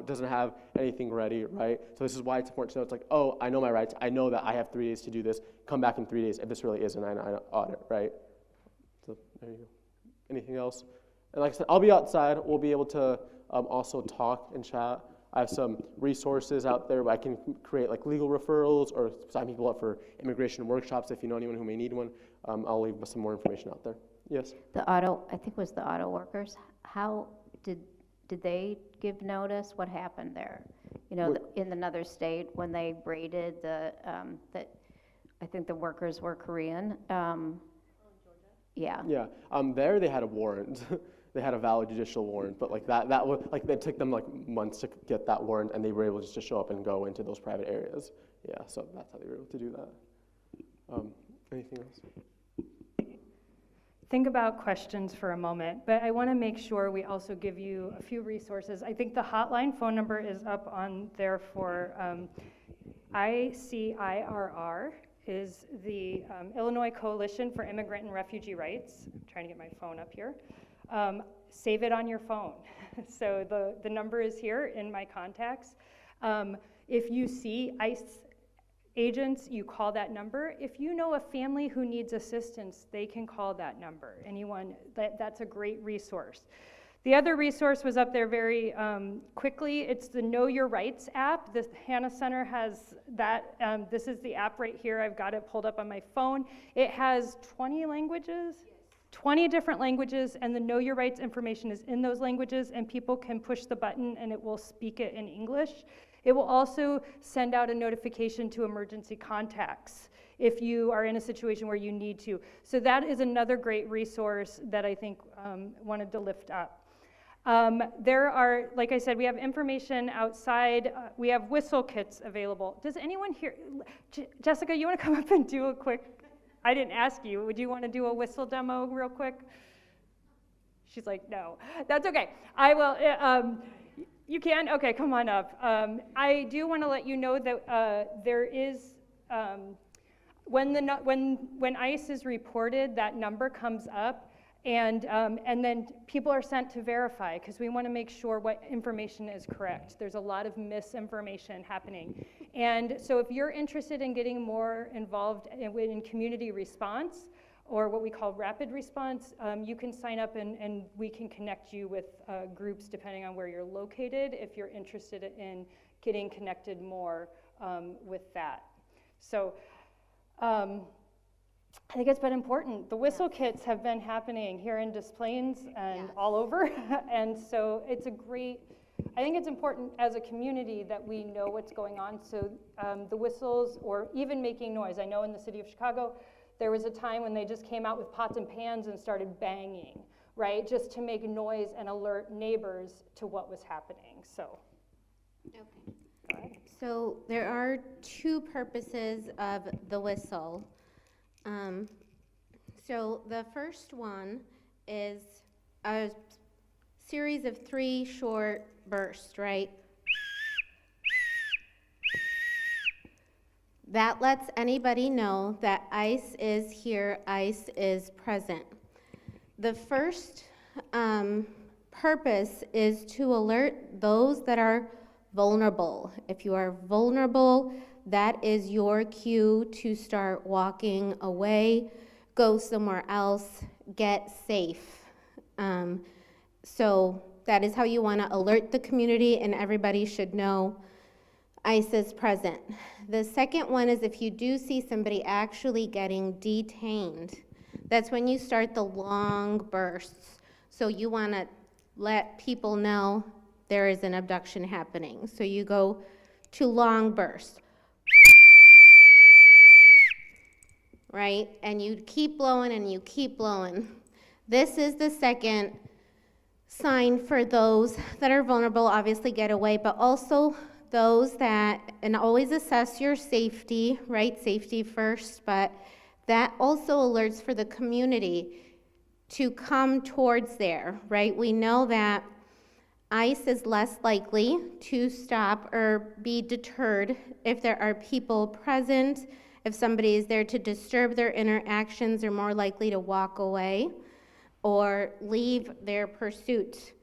Speaker 11: Doesn't have anything ready, right? So this is why it's important to know. It's like, oh, I know my rights. I know that I have 3 days to do this. Come back in 3 days if this really is an audit, right? So there you go. Anything else? And like I said, I'll be outside. We'll be able to also talk and chat. I have some resources out there where I can create like legal referrals or sign people up for immigration workshops if you know anyone who may need one. I'll leave some more information out there. Yes?
Speaker 5: I think it was the auto workers, how did they give notice? What happened there? In another state when they braided I think the workers were Korean. Yeah.
Speaker 11: Yeah. There they had a warrant. They had a valid judicial warrant, but like that was like it took them like months to get that warrant, and they were able just to show up and go into those private areas. Yeah, so that's how they were able to do that. Anything else?
Speaker 2: Think about questions for a moment, but I want to make sure we also give you a few resources. I think the hotline phone number is up on there for ICIRR is the Illinois Coalition for Immigrant and Refugee Rights. I'm trying to get my phone up here. Save it on your phone. So the number is here in my contacts. If you see ICE agents, you call that number. If you know a family who needs assistance, they can call that number. Anyone, that's a great resource. The other resource was up there very quickly. It's the Know Your Rights app. The Hannah Center has that. This is the app right here. I've got it pulled up on my phone. It has 20 languages. 20 different languages, and the Know Your Rights information is in those languages, and people can push the button and it will speak it in English. It will also send out a notification to emergency contacts if you are in a situation where you need to. So that is another great resource that I think wanted to lift up. There are, like I said, we have information outside. We have whistle kits available. Does anyone here, Jessica, you want to come up and do a quick, I didn't ask you, would you want to do a whistle demo real quick? She's like, no. That's okay. I will, you can? Okay, come on up. I do want to let you know that there is, when ICE is reported, that number comes up, and then people are sent to verify, because we want to make sure what information is correct. There's a lot of misinformation happening. And so if you're interested in getting more involved in community response, or what we call rapid response, you can sign up and we can connect you with groups depending on where you're located if you're interested in getting connected more with that. So I think it's been important. The whistle kits have been happening here in Des Plaines and all over, and so it's a great, I think it's important as a community that we know what's going on. So the whistles, or even making noise. I know in the city of Chicago, there was a time when they just came out with pots and pans and started banging, right? Just to make noise and alert neighbors to what was happening, so.
Speaker 5: Okay.
Speaker 2: All right.
Speaker 12: So there are two purposes of the whistle. So the first one is a series of 3 short bursts, right? That lets anybody know that ICE is here, ICE is present. The first purpose is to alert those that are vulnerable. If you are vulnerable, that is your cue to start walking away, go somewhere else, get safe. So that is how you want to alert the community, and everybody should know ICE is present. The second one is if you do see somebody actually getting detained, that's when you start the long bursts. So you want to let people know there is an abduction happening. So you go to long bursts, right? And you keep blowing and you keep blowing. This is the second sign for those that are vulnerable, obviously get away, but also those that, and always assess your safety, right? Safety first, but that also alerts for the community to come towards there, right? We know that ICE is less likely to stop or be deterred if there are people present. If somebody is there to disturb their interactions, they're more likely to walk away or leave their pursuit.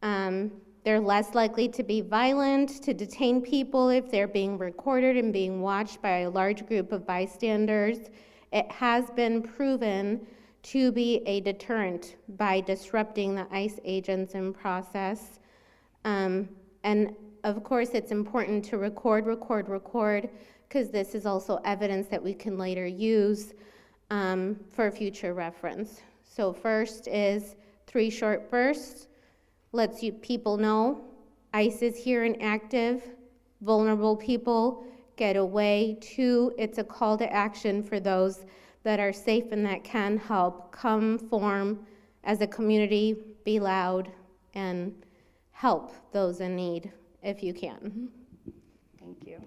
Speaker 12: They're less likely to be violent, to detain people if they're being recorded and being watched by a large group of bystanders. It has been proven to be a deterrent by disrupting the ICE agents in process. And of course, it's important to record, because this is also evidence that we can later use for future reference. So first is 3 short bursts, lets people know ICE is here and active, vulnerable people get away. 2, it's a call to action for those that are safe and that can help. Come form as a community, be loud, and help those in need if you can.
Speaker 2: Thank you.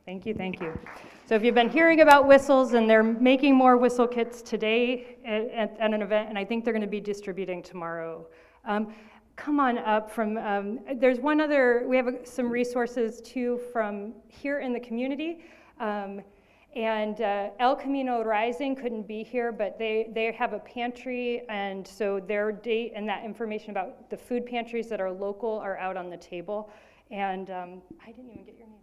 Speaker 2: Thank you, thank you. So if you've been hearing about whistles, and they're making more whistle kits today at an event, and I think they're going to be distributing tomorrow. Come on up from, there's one other, we have some resources too from here in the community. And El Camino Rising couldn't be here, but they have a pantry, and so their date and that information about the food pantries that are local are out on the table. And I didn't even get your name.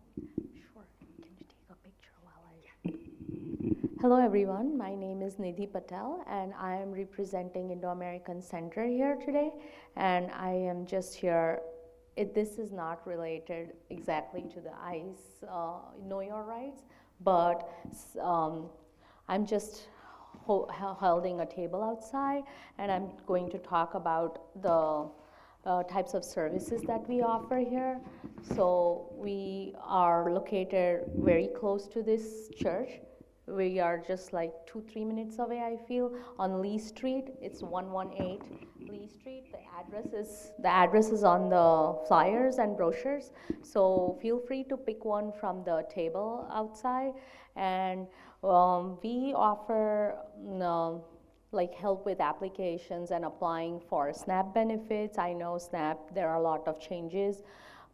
Speaker 2: Sure. Can you take a picture while I...
Speaker 13: Hello everyone, my name is Nidhi Patel, and I am representing Indo-American Center here today, and I am just here. This is not related exactly to the ICE Know Your Rights, but I'm just holding a table outside, and I'm going to talk about the types of services that we offer here. So we are located very close to this church. We are just like 2-3 minutes away, I feel, on Lee Street. It's 118 Lee Street. The address is on the flyers and brochures. So feel free to pick one from the table outside. And we offer like help with applications and applying for SNAP benefits. I know SNAP, there are a lot of changes,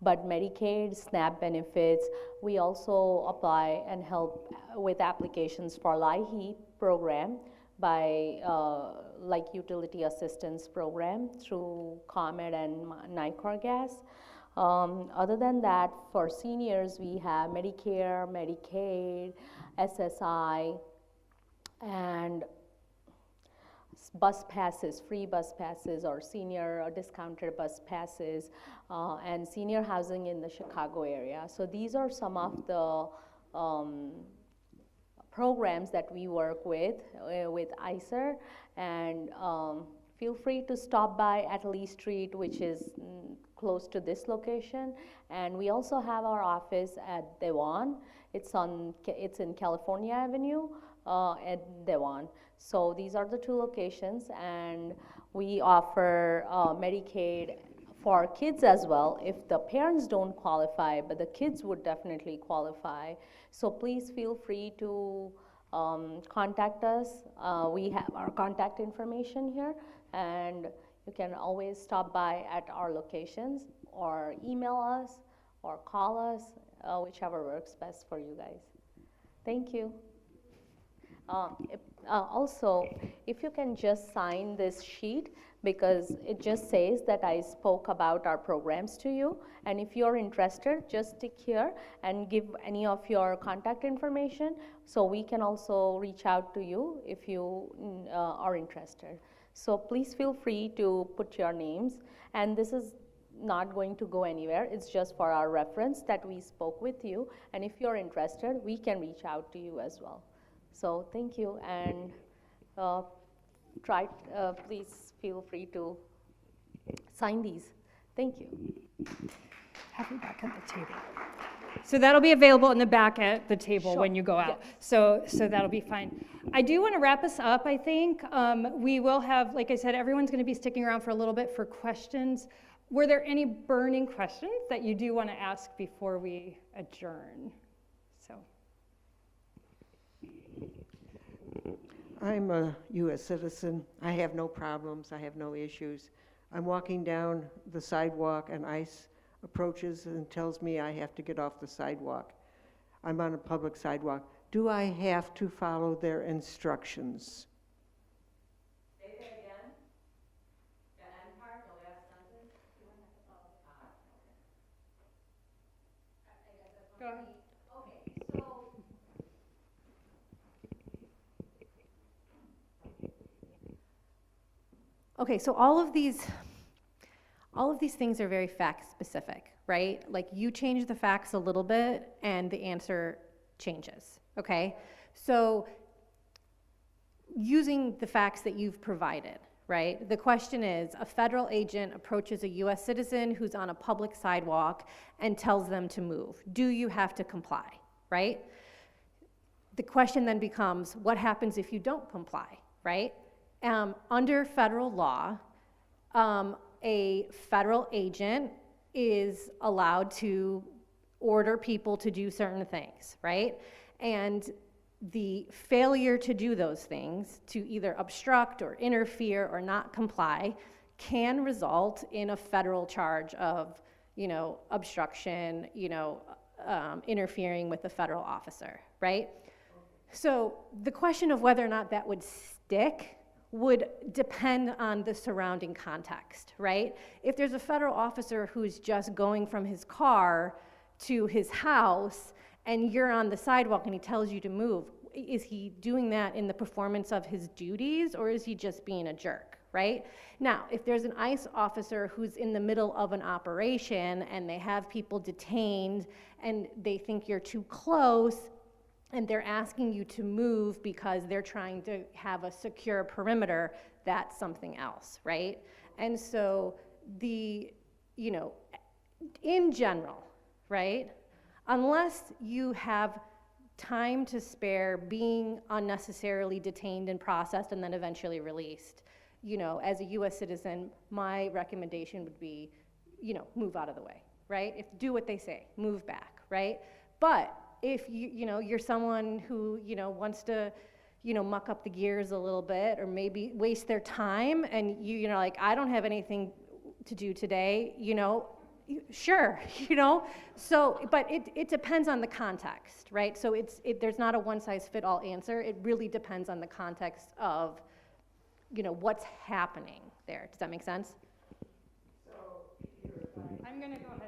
Speaker 13: but Medicaid, SNAP benefits, we also apply and help with applications for LIHEAP program by like utility assistance program through ComEd and NICOR gas. Other than that, for seniors, we have Medicare, Medicaid, SSI, and bus passes, free bus passes, or senior or discounted bus passes, and senior housing in the Chicago area. So these are some of the programs that we work with ICER, and feel free to stop by at Lee Street, which is close to this location. And we also have our office at Dewan. It's in California Avenue at Dewan. So these are the 2 locations, and we offer Medicaid for kids as well, if the parents don't qualify, but the kids would definitely qualify. So please feel free to contact us. We have our contact information here, and you can always stop by at our locations or email us or call us, whichever works best for you guys. Thank you. Also, if you can just sign this sheet, because it just says that I spoke about our programs to you, and if you're interested, just stick here and give any of your contact information so we can also reach out to you if you are interested. So please feel free to put your names, and this is not going to go anywhere. It's just for our reference that we spoke with you, and if you're interested, we can reach out to you as well. So thank you, and please feel free to sign these. Thank you.
Speaker 2: Have you back at the table. So that'll be available in the back at the table
Speaker 13: Sure.
Speaker 2: when you go out.
Speaker 13: Yes.
Speaker 2: So that'll be fine. I do want to wrap us up, I think. We will have, like I said, everyone's going to be sticking around for a little bit for questions. Were there any burning questions that you do want to ask before we adjourn? So.
Speaker 8: I'm a U.S. citizen. I have no problems. I have no issues. I'm walking down the sidewalk and ICE approaches and tells me I have to get off the sidewalk. I'm on a public sidewalk. Do I have to follow their instructions?
Speaker 9: Say that again. The end part, the last sentence.
Speaker 2: Go ahead.
Speaker 9: Okay, so.
Speaker 4: Okay, so all of these things are very fact specific, right? Like you change the facts a little bit and the answer changes, okay? So using the facts that you've provided, right? The question is, a federal agent approaches a US citizen who's on a public sidewalk and tells them to move. Do you have to comply, right? The question then becomes, what happens if you don't comply, right? Under federal law, a federal agent is allowed to order people to do certain things, right? And the failure to do those things, to either obstruct or interfere or not comply, can result in a federal charge of, obstruction, interfering with a federal officer, right? So the question of whether or not that would stick would depend on the surrounding context, right? If there's a federal officer who's just going from his car to his house and you're on the sidewalk and he tells you to move, is he doing that in the performance of his duties or is he just being a jerk, right? Now, if there's an ICE officer who's in the middle of an operation and they have people detained and they think you're too close, and they're asking you to move because they're trying to have a secure perimeter, that's something else, right? And so in general, right, unless you have time to spare being unnecessarily detained and processed and then eventually released, as a US citizen, my recommendation would be, move out of the way, right? Do what they say, move back, right? But if you're someone who wants to muck up the gears a little bit or maybe waste their time and you're like, I don't have anything to do today, sure, so but it depends on the context, right? So there's not a one size fit all answer. It really depends on the context of what's happening there. Does that make sense?
Speaker 2: I'm going to go ahead.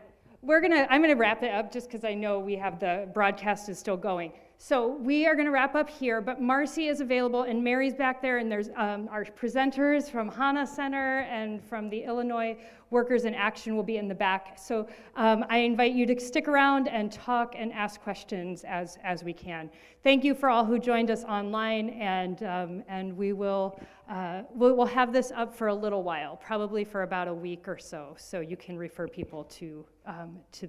Speaker 2: I'm going to wrap it up just because I know we have the broadcast is still going. So we are going to wrap up here, but Marcy is available and Mary's back there, and there's our presenters from HANA Center and from the Illinois Workers in Action will be in the back. So I invite you to stick around and talk and ask questions as we can. Thank you for all who joined us online, and we'll have this up for a little while, probably for about a week or so you can refer people to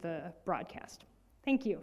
Speaker 2: the broadcast. Thank you.